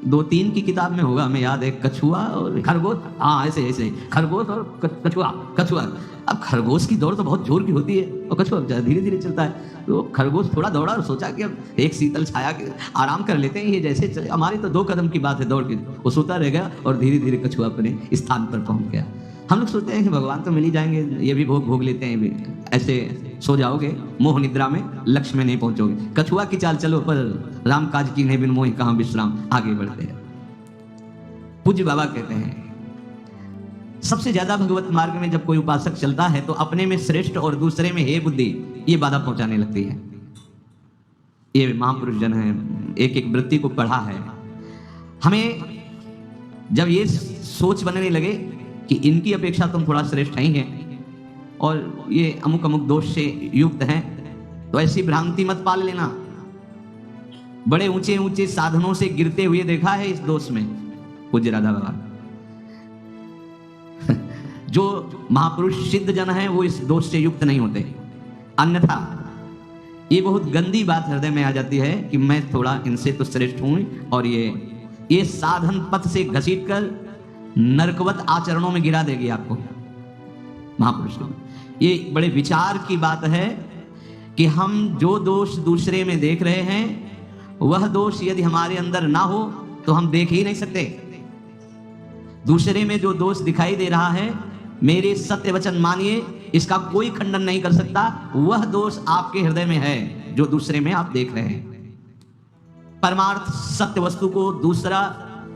2-3 की किताब में होगा, हमें याद है, कछुआ और खरगोश। हाँ ऐसे खरगोश और कछुआ। अब खरगोश की दौड़ तो बहुत जोर की होती है और कछुआ धीरे धीरे चलता है। तो खरगोश थोड़ा दौड़ा और सोचा कि अब एक शीतल छाया के आराम कर लेते हैं, ये जैसे चले, हमारी तो 2 कदम की बात है दौड़ के। वो सोता रह गया और धीरे धीरे कछुआ अपने स्थान पर पहुंच गया। हम लोग सोचते हैं कि भगवान तो मिल ही जाएंगे, ये भी भोग लेते हैं, भी ऐसे सो जाओगे मोह निद्रा में, लक्ष्य में नहीं पहुंचोगे। कछुआ की चाल चलो, पर राम काज की नहीं बिन मोहि कहां विश्राम, आगे बढ़ते हैं। पूज्य बाबा कहते हैं सबसे ज्यादा भगवत मार्ग में जब कोई उपासक चलता है तो अपने में श्रेष्ठ और दूसरे में हे बुद्धि, ये बाधा पहुंचाने लगती है। ये महापुरुष जन है, एक एक वृत्ति को पढ़ा है। हमें जब ये सोच बनने लगे कि इनकी अपेक्षा तुम थोड़ा श्रेष्ठ ही हैं और ये अमुक अमुक दोष से युक्त हैं, तो ऐसी भ्रांति मत पाल लेना। बड़े ऊंचे ऊंचे साधनों से गिरते हुए देखा है इस दोष में पूज्य राधा बाबा। जो महापुरुष सिद्ध जन है वो इस दोष से युक्त नहीं होते, अन्यथा ये बहुत गंदी बात हृदय में आ जाती है कि मैं थोड़ा इनसे तो श्रेष्ठ हूं और ये साधन पथ से घसीट कर नरकवत आचरणों में गिरा देगी आपको। महापुरुष ये बड़े विचार की बात है कि हम जो दोष दूसरे में देख रहे हैं वह दोष यदि हमारे अंदर ना हो तो हम देख ही नहीं सकते। दूसरे में जो दोष दिखाई दे रहा है, मेरे सत्य वचन मानिए, इसका कोई खंडन नहीं कर सकता, वह दोष आपके हृदय में है जो दूसरे में आप देख रहे हैं। परमार्थ सत्य वस्तु को दूसरा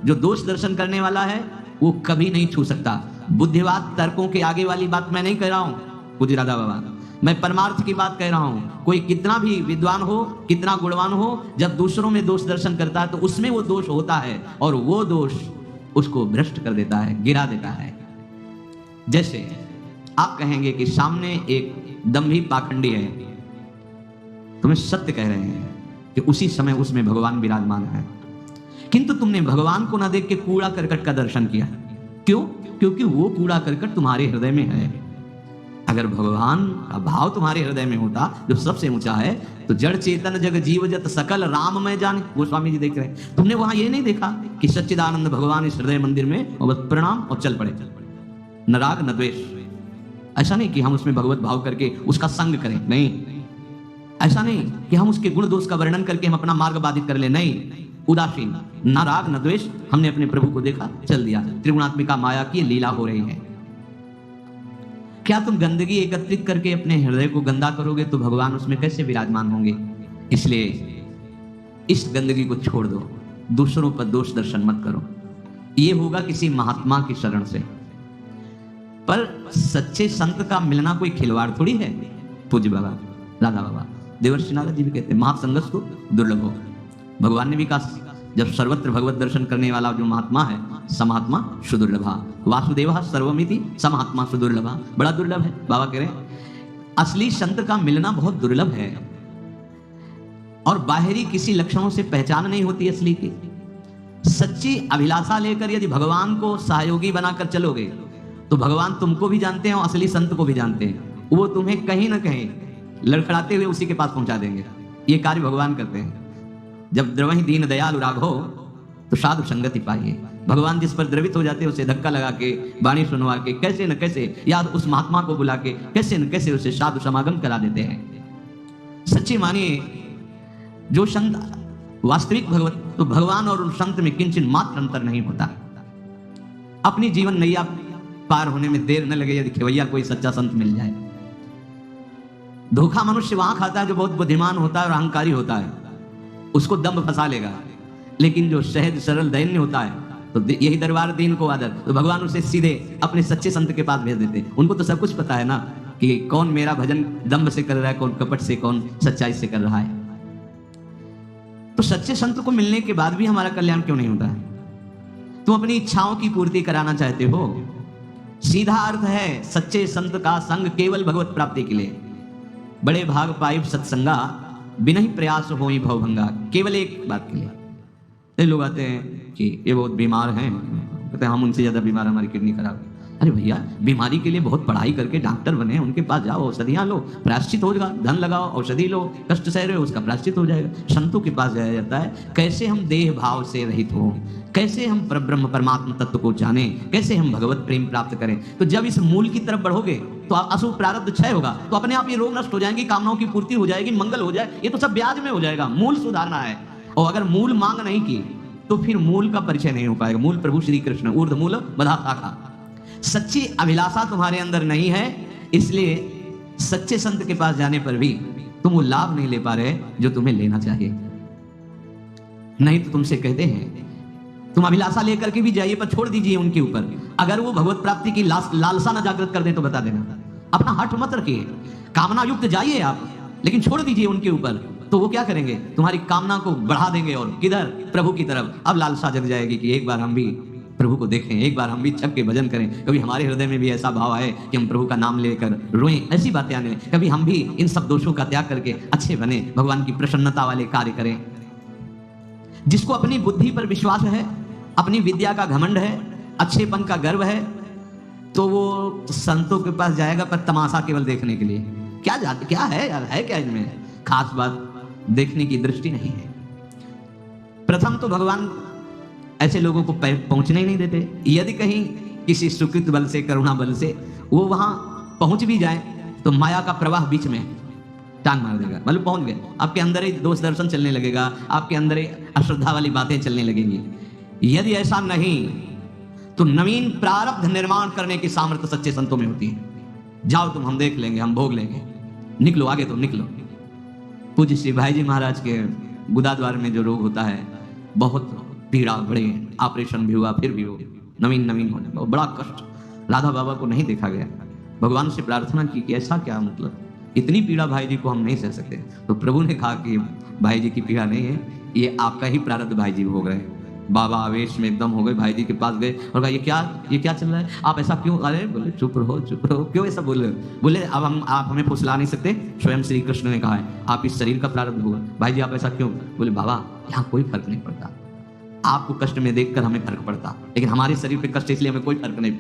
जो दोष दर्शन करने वाला है वो कभी नहीं छू सकता। बुद्धिवाद तर्कों के आगे वाली बात मैं नहीं कह रहा हूं पूज्य राधा बाबा, मैं परमार्थ की बात कह रहा हूं। कोई कितना भी विद्वान हो, कितना गुणवान हो, जब दूसरों में दोष दर्शन करता है तो उसमें वो दोष होता है और वो दोष उसको भ्रष्ट कर देता है, गिरा देता है। जैसे आप कहेंगे कि सामने एक दम्भी पाखंडी है, तुम्हें सत्य कह रहे हैं कि उसी समय उसमें भगवान विराजमान है, किंतु तुमने भगवान को ना देख के कूड़ा करकट का दर्शन किया। क्यों? क्योंकि वो कूड़ा करकट तुम्हारे हृदय में है। अगर भगवान का भाव तुम्हारे हृदय में होता जो सबसे ऊंचा है, तो जड़ चेतन जग जीव जत सकल राम में जाने, गोस्वामी जी देख रहे हैं। तुमने वहां ये नहीं देखा कि सच्चिदानंद भगवान इस हृदय मंदिर में और बस प्रणाम और चल पड़े, न राग न द्वेष। ऐसा नहीं कि हम उसमें भगवत भाव करके उसका संग करें, नहीं। ऐसा नहीं कि हम उसके गुण दोष का वर्णन करके हम अपना मार्ग बाधित कर ले, नहीं। उदासीन, न राग न द्वेष, हमने अपने प्रभु को देखा, चल दिया। त्रिगुणात्मिका माया की लीला हो रही है। क्या तुम गंदगी एकत्रित करके अपने हृदय को गंदा करोगे तो भगवान उसमें कैसे विराजमान होंगे? इसलिए इस गंदगी को छोड़ दो, दूसरों पर दोष दर्शन मत करो। ये होगा किसी महात्मा की शरण से, पर सच्चे संत का मिलना कोई खिलवाड़ थोड़ी है। पूज्य बाबा राधा बाबा देवर्षि नारद जी भी कहते हैं, महासंगस को दुर्लभ हो। भगवान ने भी कहा, जब सर्वत्र भगवत दर्शन करने वाला जो महात्मा है, समात्मा सुदुर्लभा, वासुदेव सर्वमिति समात्मा सुदुर्लभा, बड़ा दुर्लभ है। बाबा कह रहे हैं असली संत का मिलना बहुत दुर्लभ है, और बाहरी किसी लक्षणों से पहचान नहीं होती असली की। सच्ची अभिलाषा लेकर यदि भगवान को सहयोगी बनाकर चलोगे तो भगवान तुमको भी जानते हैं और असली संत को भी जानते हैं। वो तुम्हें कहीं ना कहीं लड़खड़ाते हुए उसी के पास पहुंचा देंगे। ये कार्य भगवान करते हैं। जब द्रवहि दीन दयाल राघो तो साधु संगति पाइए। भगवान जिस पर द्रवित हो जाते हैं उसे धक्का लगा के, वाणी सुनवा के, कैसे न कैसे याद उस महात्मा को बुला के कैसे न कैसे उसे साधु समागम करा देते हैं। सच्ची मानिए, जो संत वास्तविक भगवत, तो भगवान और उन संत में किंचन मात्र अंतर नहीं होता। अपनी जीवन नैया पार होने में देर न लगे यदि खेवैया कोई सच्चा संत मिल जाए। धोखा मनुष्य वहां खाता है जो बहुत बुद्धिमान होता है और अहंकारी होता है, उसको दम्भ फंसा लेगा। लेकिन जो सहज सरल दैन्य होता है, तो यही दरबार दीन को आदर, तो भगवान उसे सीधे अपने सच्चे संत के पास भेज देते। उनको तो सब कुछ पता है ना कि कौन मेरा भजन दम्भ से कर रहा है, कौन कपट से, कौन सच्चाई से कर रहा है। तो सच्चे संत को मिलने के बाद भी हमारा कल्याण क्यों नहीं होता है? तुम अपनी इच्छाओं की पूर्ति कराना चाहते हो। सीधा अर्थ है सच्चे संत का संग केवल भगवत प्राप्ति के लिए। बड़े भाग पाइब सत्संगा, बिना ही प्रयास हो ही भवभंगा। केवल एक बात के लिए। ये लोग आते हैं कि ये बहुत बीमार हैं, कहते हैं हम उनसे ज्यादा बीमार, हमारी किडनी खराब है। अरे भैया, बीमारी के लिए बहुत पढ़ाई करके डॉक्टर बने, उनके पास जाओ, औषधियां लो, प्रायश्चित होगा। धन लगाओ, औषधि लो, कष्ट सह रहे हो उसका प्रायश्चित हो जाएगा। संतों के पास जाया जाता है कैसे हम देह भाव से रहित हो, कैसे हम परब्रह्म परमात्मा तत्व को जाने, कैसे हम भगवत प्रेम प्राप्त करें। तो जब इस मूल की तरफ बढ़ोगे तो अशुभ प्रारब्ध क्षय होगा, तो अपने आप ये रोग नष्ट हो जाएंगे, कामनाओं की पूर्ति हो जाएगी, मंगल हो जाए। ये तो सब ब्याज में हो जाएगा। मूल सुधारना है, और अगर मूल मांग नहीं की तो फिर मूल का परिचय नहीं हो पाएगा। मूल प्रभु श्री कृष्ण, ऊर्ध मूल बधा शाखा। सच्ची अभिलाषा तुम्हारे अंदर नहीं है, इसलिए सच्चे संत के पास जाने पर भी तुम वो लाभ नहीं ले पा रहे जो तुम्हें लेना चाहिए। नहीं तो तुमसे कहते हैं तुम अभिलाषा लेकर के भी जाइए, पर छोड़ दीजिए उनके ऊपर। अगर वो भगवत प्राप्ति की लालसा न जागृत कर दे तो बता देना। अपना हठ मत रखिए, कामना युक्त जाइए आप, लेकिन छोड़ दीजिए उनके ऊपर। तो वो क्या करेंगे? तुम्हारी कामना को बढ़ा देंगे, और किधर? प्रभु की तरफ। अब लालसा जग जाएगी कि एक बार हम भी प्रभु को देखें, एक बार हम भी छप के भजन करें, कभी हमारे हृदय में भी ऐसा भाव आए कि हम प्रभु का नाम लेकर रोएं, ऐसी बातें आने, कभी हम भी इन सब दोषों का त्याग करके अच्छे बने, भगवान की प्रसन्नता वाले कार्य करें। जिसको अपनी बुद्धि पर विश्वास है, अपनी विद्या का घमंड है, अच्छेपन का गर्व है, तो वो संतों के पास जाएगा पर तमाशा केवल देखने के लिए। क्या है यार, है क्या इनमें खास बात? देखने की दृष्टि नहीं है। प्रथम तो भगवान ऐसे लोगों को पहुंचने ही नहीं देते। यदि कहीं किसी सुकृत बल से, करुणा बल से वो वहां पहुंच भी जाए तो माया का प्रवाह बीच में टांग मार देगा। मतलब पहुंच गए, आपके अंदर ही दोष दर्शन चलने लगेगा, आपके अंदर ही अश्रद्धा वाली बातें चलने लगेंगी। यदि ऐसा नहीं तो नवीन प्रारब्ध निर्माण करने की सामर्थ्य सच्चे संतों में होती है। जाओ तुम, हम देख लेंगे, हम भोग लेंगे, निकलो आगे, तुम निकलो। पूज्य श्री भाई जी महाराज के गुदाद्वार में जो रोग होता है, बहुत पीड़ा, बड़े ऑपरेशन भी हुआ, फिर भी वो नवीन होने लगा, बड़ा कष्ट। राधा बाबा को नहीं देखा गया। भगवान से प्रार्थना की कि ऐसा क्या, मतलब इतनी पीड़ा भाई जी को हम नहीं सह सकते। तो प्रभु ने कहा कि भाई जी की पीड़ा नहीं है, ये आपका ही प्रारब्ध भाई जी भोग रहे हैं। बाबा आवेश में एकदम हो गए, भाई जी के पास गए और कहा ये क्या चल रहा है, आप ऐसा क्यों? अरे बोले चुप रहो, क्यों ऐसा बोले? बोले अब आप हमें फुसला नहीं सकते, स्वयं श्री कृष्ण ने कहा है आप इस शरीर का प्रारब्ध होगा। भाई जी आप ऐसा क्यों? बोले बाबा यहाँ कोई फर्क नहीं पड़ता, आपको कष्ट में देखकर हमें फर्क पड़ता, लेकिन हमारे शरीर पे कष्ट इसलिए हमें कोई फर्क नहीं।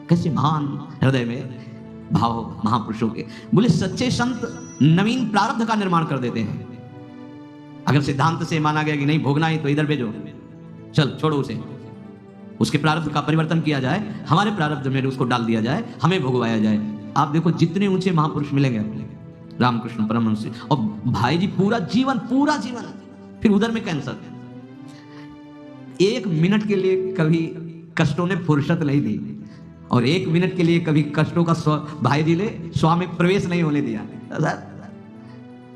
कैसे महान हृदय में भाव महापुरुषों के। बोले सच्चे संत नवीन प्रारब्ध का निर्माण कर देते हैं। अगर सिद्धांत से माना गया कि नहीं भोगना ही, तो इधर भेजो, चल छोड़ो उसे, उसके प्रारब्ध का परिवर्तन किया जाए, हमारे प्रारब्ध में उसको डाल दिया जाए, हमें भोगवाया जाए। आप देखो जितने ऊंचे महापुरुष मिलेंगे रामकृष्ण परमहंस, और भाई जी पूरा जीवन, फिर उधर में कैंसर। 1 मिनट के लिए कभी कष्टों ने फुर्सत नहीं दी, और 1 मिनट के लिए कभी कष्टों का भाई जी ने स्व में प्रवेश नहीं होने दिया।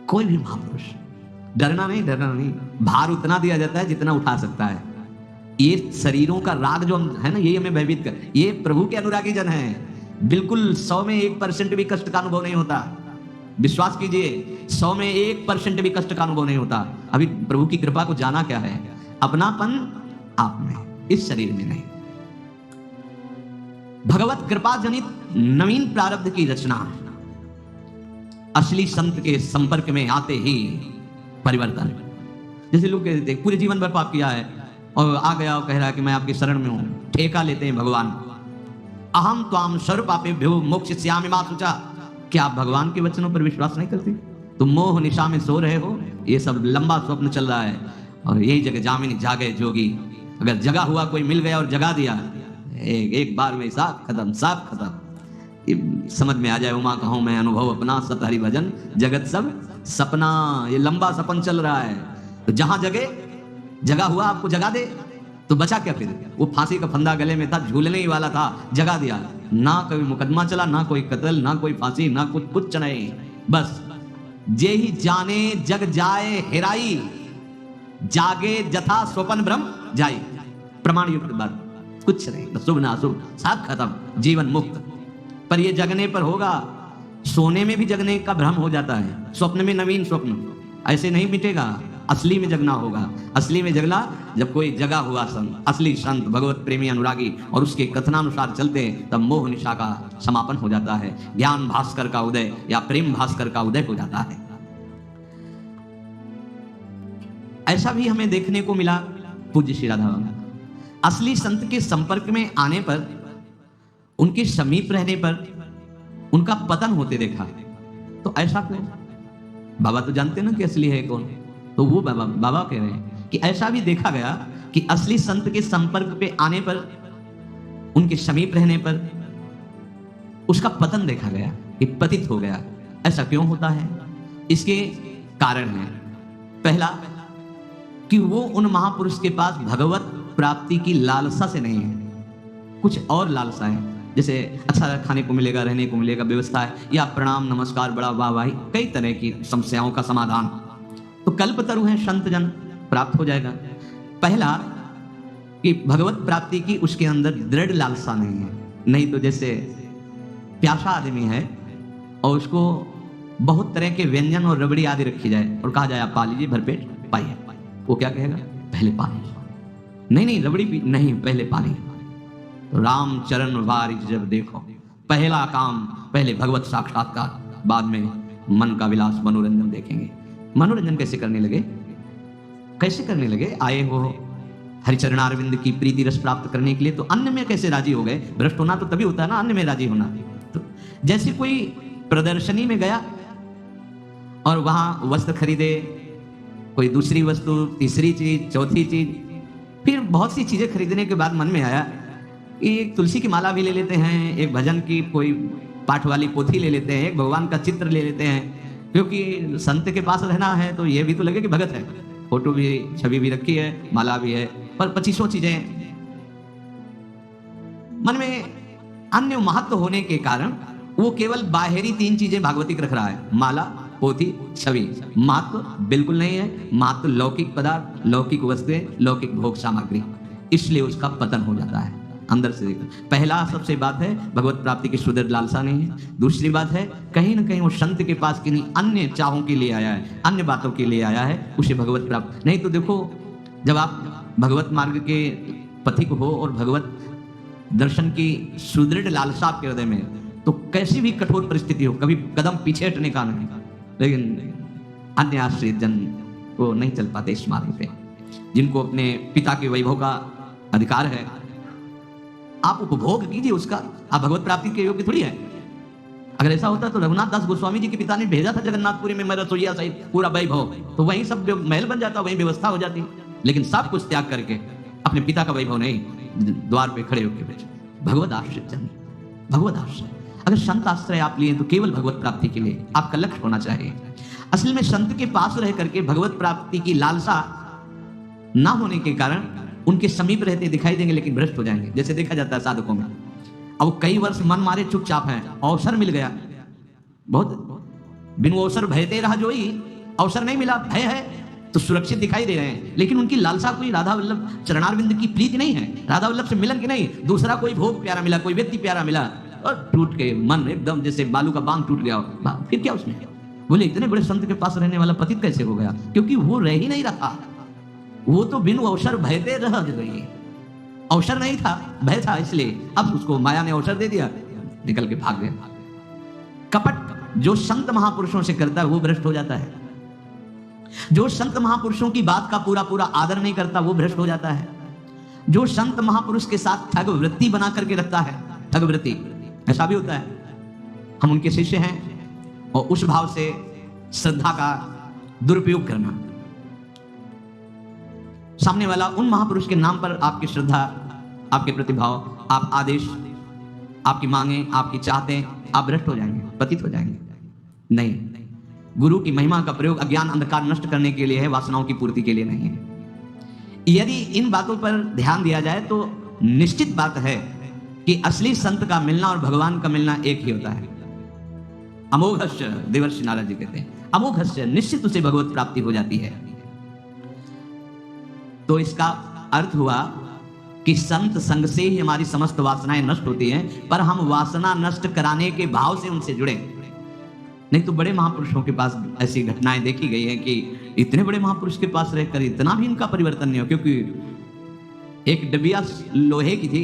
कोई भी महापुरुष, डरना नहीं, भार उतना दिया जाता है जितना उठा सकता है। ये शरीरों का राग जो है ना, ये हमें भयभीत कर, ये प्रभु के अनुरागी जन हैं। बिल्कुल 100 में 1% भी कष्ट का अनुभव नहीं होता। विश्वास कीजिए, 100 में 1% भी कष्ट का अनुभव नहीं होता। अभी प्रभु की कृपा को जाना क्या है? अपनापन आप में, इस शरीर में नहीं। भगवत कृपा जनित नवीन प्रारब्ध की रचना असली संत के संपर्क में आते ही परिवर्तन। जैसे लोग कहते हैं पूरे जीवन भर पाप किया है और आ गया और कह रहा है कि मैं आपकी शरण में हूं, ठेका लेते हैं भगवान। अहम त्वाम सर्वपापेभ्यो मोक्षयिष्यामि मा शुचा। क्या आप भगवान के वचनों पर विश्वास नहीं करते? तुम मोह निशा में सो रहे हो, ये सब लंबा स्वप्न चल रहा है, और यही जगह जामिनी जागे जोगी। अगर जगा हुआ कोई मिल गया और जगा दिया, एक बार में साफ खत्म। समझ में आ जाए, उमा कहूं मैं अनुभव अपना, सत हरि भजन जगत सब सपना। ये लंबा सपन चल रहा है, तो जहां जगा हुआ आपको जगा दे तो बचा क्या फिर? वो फांसी का फंदा गले में था, झूलने ही वाला था, जगा दिया। ना कोई मुकदमा चला, ना कोई कत्ल, ना कोई फांसी, ना कुछ नहीं। बस जे ही जाने जग जाए हेराई, जागे जथा स्वपन ब्रह्म जाई। प्रमाण युक्त बात, कुछ नहीं, शुभ ना अशुभ, सब खत्म, जीवन मुक्त। पर ये जगने पर होगा। सोने में भी जगने का भ्रम हो जाता है, स्वप्न में नवीन स्वप्न, ऐसे नहीं मिटेगा। असली में जगना होगा। असली में जगना जब कोई जगा हुआ संत, असली संत, भगवत प्रेमी अनुरागी, और उसके कथनानुसार चलते हैं, तब मोह निशा का समापन हो जाता है, ज्ञान भास्कर का उदय या प्रेम भास्कर का उदय हो जाता है। ऐसा भी हमें देखने को मिला पूज्य श्री राधा बाबा। असली संत के संपर्क में आने पर, उनके समीप रहने पर उनका पतन होते देखा। तो ऐसा क्यों? बाबा तो जानते ना कि असली है कौन। तो वो बाबा कह रहे हैं कि ऐसा भी देखा गया कि असली संत के संपर्क पे आने पर, उनके समीप रहने पर उसका पतन देखा गया, कि पतित हो गया। ऐसा क्यों होता है? इसके कारण हैं। पहला कि वो उन महापुरुष के पास भगवत प्राप्ति की लालसा से नहीं है, कुछ और लालसा है। जैसे अच्छा खाने को मिलेगा, रहने को मिलेगा, व्यवस्था है, या प्रणाम नमस्कार बड़ा वाहवाही, कई तरह की समस्याओं का समाधान। तो कल्पतरु है, संत जन प्राप्त हो जाएगा। पहला कि भगवत प्राप्ति की उसके अंदर दृढ़ लालसा नहीं है। नहीं तो जैसे प्यासा आदमी है और उसको बहुत तरह के व्यंजन और रबड़ी आदि रखी जाए और कहा जाए आप पा लीजिए भरपेट, पाइए, वो क्या कहेगा? पहले पानी। नहीं, रबड़ी नहीं, पहले पानी। तो राम चरण वारिज जब देखो, पहला काम पहले भगवत साक्षात्कार, बाद में मन का विलास मनोरंजन देखेंगे। मनोरंजन कैसे करने लगे? आए हो हरिचरणारविंद की प्रीति रस प्राप्त करने के लिए, तो अन्न में कैसे राजी हो गए? भ्रष्ट होना तो तभी होता है ना, अन्न में राजी होना। तो जैसे कोई प्रदर्शनी में गया और वहां वस्त्र खरीदे, कोई दूसरी वस्तु, तीसरी चीज, चौथी चीज, फिर बहुत सी चीजें खरीदने के बाद मन में आया कि एक तुलसी की माला भी ले लेते हैं, एक भजन की कोई पाठ वाली पोथी ले लेते हैं, एक भगवान का चित्र ले लेते हैं, क्योंकि संत के पास रहना है तो ये भी तो लगे कि भगत है। फोटो भी, छवि भी रखी है, माला भी है, पर 2500 चीजें मन में। अन्य महत्व होने के कारण वो केवल बाहरी 3 चीजें भागवतिक रख रहा है, माला, पोथी, छवि। महत्व बिल्कुल नहीं है। महत्व लौकिक पदार्थ, लौकिक वस्तुएं, लौकिक भोग सामग्री, इसलिए उसका पतन हो जाता है अंदर से। पहला सबसे बात है भगवत प्राप्ति की सुदृढ़ लालसा नहीं है। दूसरी बात है कहीं ना कहीं वो संत के पास किन्हीं अन्य चाहों के लिए आया है, अन्य बातों के लिए आया है, उसे भगवत प्राप्त नहीं। तो देखो, जब आप भगवत मार्ग के पथिक हो और भगवत दर्शन की सुदृढ़ लालसा आपके हृदय में, तो कैसी भी कठोर परिस्थिति हो, कभी कदम पीछे हटने का नहीं। लेकिन अन्य आश्रित जन वो नहीं चल पाते इस मार्ग पे, जिनको अपने पिता के वैभव का अधिकार है। आप उपभोग कीजिए उसका, आप भगवत प्राप्ति के योग्य थोड़ी है। अगर ऐसा होता तो रघुनाथ दास गोस्वामी जी के पिता ने भेजा था जगन्नाथपुरी में मेरा रसोइया सहित पूरा वैभव, तो वहीं सब महल बन जाता, वहीं व्यवस्था हो जाती। लेकिन सब कुछ त्याग करके अपने पिता का वैभव नहीं, द्वार पे खड़े होकर बेचे। भगवत आश्रय जन, भगवत आश्रय। अगर संत आश्रय आप लिए तो केवल भगवत प्राप्ति के लिए आपका लक्ष्य होना चाहिए। असल में संत के पास रह करके भगवत प्राप्ति की लालसा ना होने के कारण उनके समीप रहते दिखाई देंगे, लेकिन भ्रष्ट हो जाएंगे। जैसे देखा जाता है साधकों में, अब कई वर्ष मन मारे चुपचाप है, अवसर मिल गया, बहुत बिनु अवसर भयते रहा जोई, अवसर नहीं मिला, भय है तो सुरक्षित दिखाई दे रहे हैं, लेकिन उनकी लालसा कोई राधा वल्लभ चरणारविंद की प्रीति नहीं है, राधा वल्लभ से मिलन की नहीं। दूसरा कोई भोग प्यारा मिला, कोई व्यक्ति प्यारा मिला और टूट के मन एकदम जैसे बालू का बांध टूट गया, फिर क्या उसमें? बोले इतने बड़े संत के पास रहने वाला पतित कैसे हो गया? क्योंकि वो रह ही नहीं रहा, वो तो बिनु अवसर भयते रह गई। अवसर नहीं था, भय था, इसलिए अब उसको माया ने अवसर दे दिया, निकल के भाग गया। कपट जो संत महापुरुषों से करता है वो भ्रष्ट हो जाता है। जो संत महापुरुषों की बात का पूरा पूरा आदर नहीं करता वो भ्रष्ट हो जाता है। जो संत महापुरुष के साथ ठग वृत्ति बना करके रखता है, ठग वृत्ति, ऐसा भी होता है। हम उनके शिष्य हैं और उस भाव से श्रद्धा का दुरुपयोग करना, सामने वाला उन महापुरुष के नाम पर आपकी श्रद्धा, आपके प्रतिभाव, आप आदेश, आपकी मांगे, आपकी चाहते, आप भ्रष्ट हो जाएंगे, पतित हो जाएंगे। नहीं, गुरु की महिमा का प्रयोग अज्ञान अंधकार नष्ट करने के लिए है, वासनाओं की पूर्ति के लिए नहीं है। यदि इन बातों पर ध्यान दिया जाए तो निश्चित बात है कि असली संत का मिलना और भगवान का मिलना एक ही होता है। अमोघस्य, देवर्षि नारद जी कहते हैं, अमोघस्य, निश्चित उसे भगवत प्राप्ति हो जाती है। तो इसका अर्थ हुआ कि संत संग से ही हमारी समस्त वासनाएं नष्ट होती हैं, पर हम वासना नष्ट कराने के भाव से उनसे जुड़े। नहीं तो बड़े महापुरुषों के पास ऐसी घटनाएं देखी गई हैं कि इतने बड़े महापुरुष के पास रहकर इतना भी इनका परिवर्तन नहीं हो, क्योंकि एक डबिया लोहे की थी,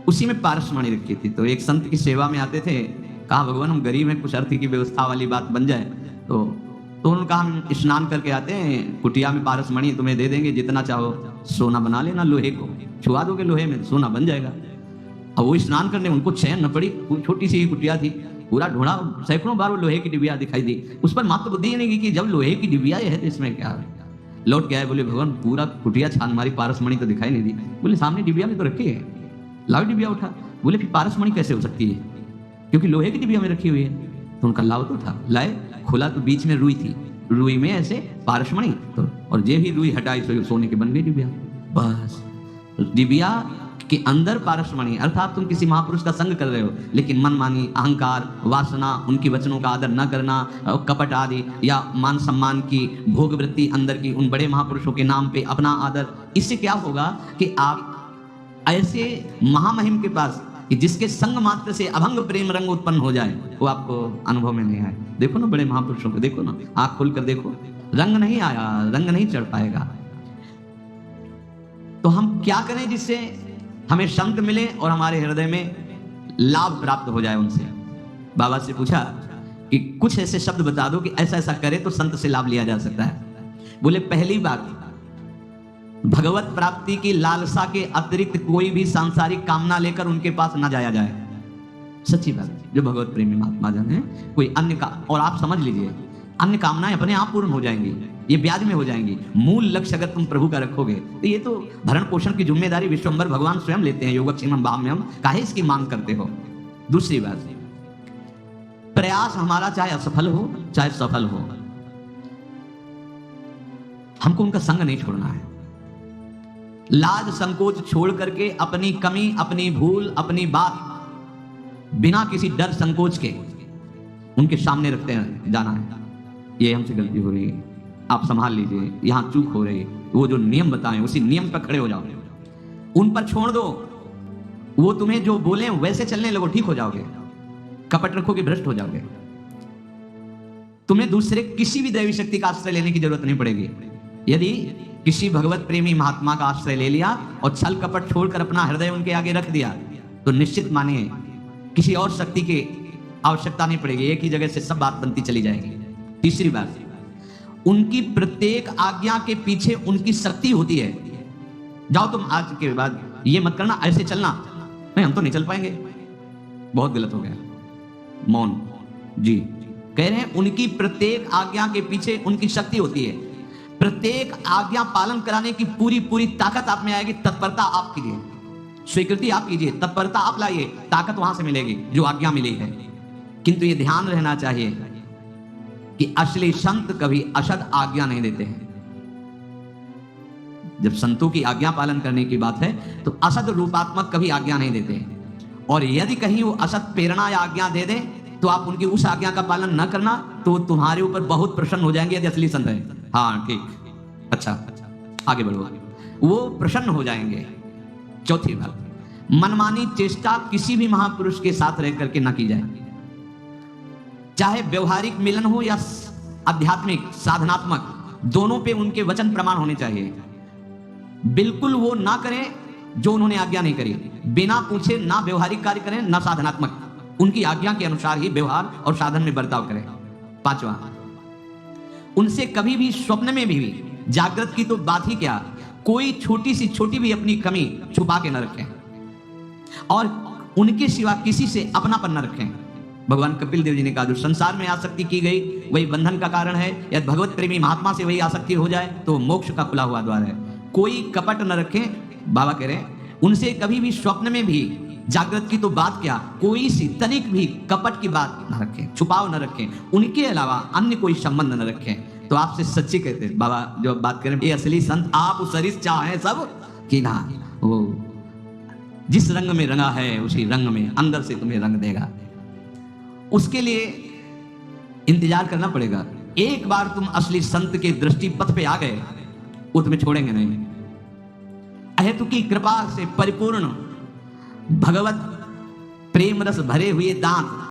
उसी में पारसमणि रखी थी। तो एक संत की सेवा में आते थे, कहा भगवान हम गरीब हैं, कुछ अर्थ की व्यवस्था वाली बात बन जाए। तो उन्होंने कहा हम स्नान करके आते हैं, कुटिया में पारसमणि तुम्हें दे देंगे, जितना चाहो सोना बना लेना, लोहे को छुआ दोगे लोहे में सोना बन जाएगा। अब वो स्नान करने उनको चैन न पड़ी, छोटी सी ही कुटिया थी, पूरा ढूंढा, सैकड़ों बार वो लोहे की डिबिया दिखाई दी, उस पर मात्र बुद्धि नहीं की कि जब लोहे की डिबिया है तो इसमें क्या है। लौट गया, बोले भगवान पूरा कुटिया छान मारी, पारसमणि तो दिखाई नहीं दी। बोले सामने डिबिया में तो रखी है, लाओ डिबिया उठा। बोले फिर पारसमणि कैसे हो सकती है, क्योंकि लोहे की डिबिया में रखी हुई है। तो उनका लाओ तो था, लाए, खोला तो बीच में रुई थी, रुई में ऐसे पारसमणि, तो और जे ही रुई हटाई तो सोने के बन गई डिबिया। बस डिबिया के अंदर पारसमणि, अर्थात तुम किसी महापुरुष का संग कर रहे हो, लेकिन मनमानी, अहंकार, वासना, उनकी वचनों का आदर न करना, कपट आदि या मान सम्मान की भोग वृत्ति अंदर की, उन बड़े महापुरुषों के नाम पे अपना आदर, इससे क्या होगा कि आप ऐसे महामहिम के पास कि जिसके संग मात्र से अभंग प्रेम रंग उत्पन्न हो जाए, वो आपको अनुभव में नहीं आए। देखो ना बड़े महापुरुषों को, देखो ना, आंख खोल कर देखो, रंग नहीं आया, रंग नहीं चढ़ पाएगा। तो हम क्या करें जिससे हमें संत मिले और हमारे हृदय में लाभ प्राप्त हो जाए उनसे? बाबा से पूछा कि कुछ ऐसे शब्द बता दो कि ऐसा ऐसा करे तो संत से लाभ लिया जा सकता है। बोले पहली बात, भगवत प्राप्ति की लालसा के अतिरिक्त कोई भी सांसारिक कामना लेकर उनके पास ना जाया जाए। सच्ची बात, जो भगवत प्रेमी महात्मा जन है, कोई अन्य का, और आप समझ लीजिए अन्य कामनाएं अपने आप पूर्ण हो जाएंगी, ये ब्याज में हो जाएंगी। मूल लक्ष्य अगर तुम प्रभु का रखोगे तो ये तो भरण पोषण की जिम्मेदारी विश्वम्भर भगवान स्वयं लेते हैं। योगक्षेमम बाह्यम, काहे इसकी मांग करते हो? दूसरी बात, प्रयास हमारा चाहे असफल हो चाहे सफल हो, हमको उनका संग नहीं छोड़ना है। लाज संकोच छोड़ करके अपनी कमी, अपनी भूल, अपनी बात बिना किसी डर संकोच के उनके सामने रखते हैं जाना है। ये हमसे गलती हो रही है, आप संभाल लीजिए, यहां चूक हो रही है, वो जो नियम बताएं उसी नियम पर खड़े हो जाओ, उन पर छोड़ दो, वो तुम्हें जो बोले वैसे चलने लगो, ठीक हो जाओगे। कपट रखोगे भ्रष्ट हो जाओगे। तुम्हें दूसरे किसी भी दैवी शक्ति का आश्रय लेने की जरूरत नहीं पड़ेगी। यदि किसी भगवत प्रेमी महात्मा का आश्रय ले लिया और छल कपट छोड़कर अपना हृदय उनके आगे रख दिया तो निश्चित मानिए किसी और शक्ति की आवश्यकता नहीं पड़ेगी, एक ही जगह से सब बात बनती चली जाएगी। तीसरी बात, उनकी प्रत्येक आज्ञा के पीछे उनकी शक्ति होती है। जाओ तुम आज के बाद ये मत करना, ऐसे चलना, नहीं हम तो नहीं चल पाएंगे, बहुत गलत हो गया। मौन जी कह रहे हैं, उनकी प्रत्येक आज्ञा के पीछे उनकी शक्ति होती है। प्रत्येक आज्ञा पालन कराने की पूरी पूरी ताकत आप में आएगी। तत्परता आप कीजिए, स्वीकृति आप कीजिए, तत्परता आप लाइए, ताकत वहां से मिलेगी जो आज्ञा मिली है। किंतु ये ध्यान रहना चाहिए कि असली संत कभी असद आज्ञा नहीं देते हैं। जब संतों की आज्ञा पालन करने की बात है तो असद रूपात्मक कभी आज्ञा नहीं देते हैं। और यदि कहीं वो असद प्रेरणा या आज्ञा दे दे तो आप उनकी उस आज्ञा का पालन न करना तो तुम्हारे ऊपर बहुत प्रसन्न हो जाएंगे। यदि असली संत है, हाँ ठीक, अच्छा आगे बढ़ो, वो प्रसन्न हो जाएंगे। चौथी बात, मनमानी चेष्टा किसी भी महापुरुष के साथ रह करके ना की जाए, चाहे व्यवहारिक मिलन हो या आध्यात्मिक साधनात्मक, दोनों पे उनके वचन प्रमाण होने चाहिए। बिल्कुल वो ना करें जो उन्होंने आज्ञा नहीं करी, बिना पूछे ना व्यवहारिक कार्य करें ना साधनात्मक, उनकी आज्ञा के अनुसार ही व्यवहार और साधन में बर्ताव करें। पांचवा, उनसे कभी भी स्वप्न में भी जागृत की तो बात ही क्या, कोई छोटी सी छोटी भी अपनी कमी छुपा के न रखें और उनके सिवा किसी से अपनापन न रखें। भगवान कपिल देव जी ने कहा, जो संसार में आसक्ति की गई वही बंधन का कारण है, या भगवत प्रेमी महात्मा से वही आसक्ति हो जाए तो मोक्ष का खुला हुआ द्वार है। कोई कपट न रखें, बाबा कह रहे हैं, उनसे कभी भी स्वप्न में भी जागृत की तो बात क्या, कोई सी तनिक भी कपट की बात न रखें, छुपाव न रखें, उनके अलावा अन्य कोई संबंध न रखें। तो आपसे सच्ची कहते हैं बाबा जो बात करें, ये असली संत आप उसरिस चाहे सब कि ना, वो जिस रंग में रंगा है उसी रंग में अंदर से तुम्हें रंग देगा। उसके लिए इंतजार करना पड़ेगा। एक बार तुम असली संत के दृष्टि पथ पे आ गए, वो तुम्हें छोड़ेंगे नहीं। अहेतु की कृपा से परिपूर्ण भगवत प्रेम रस भरे हुए दांत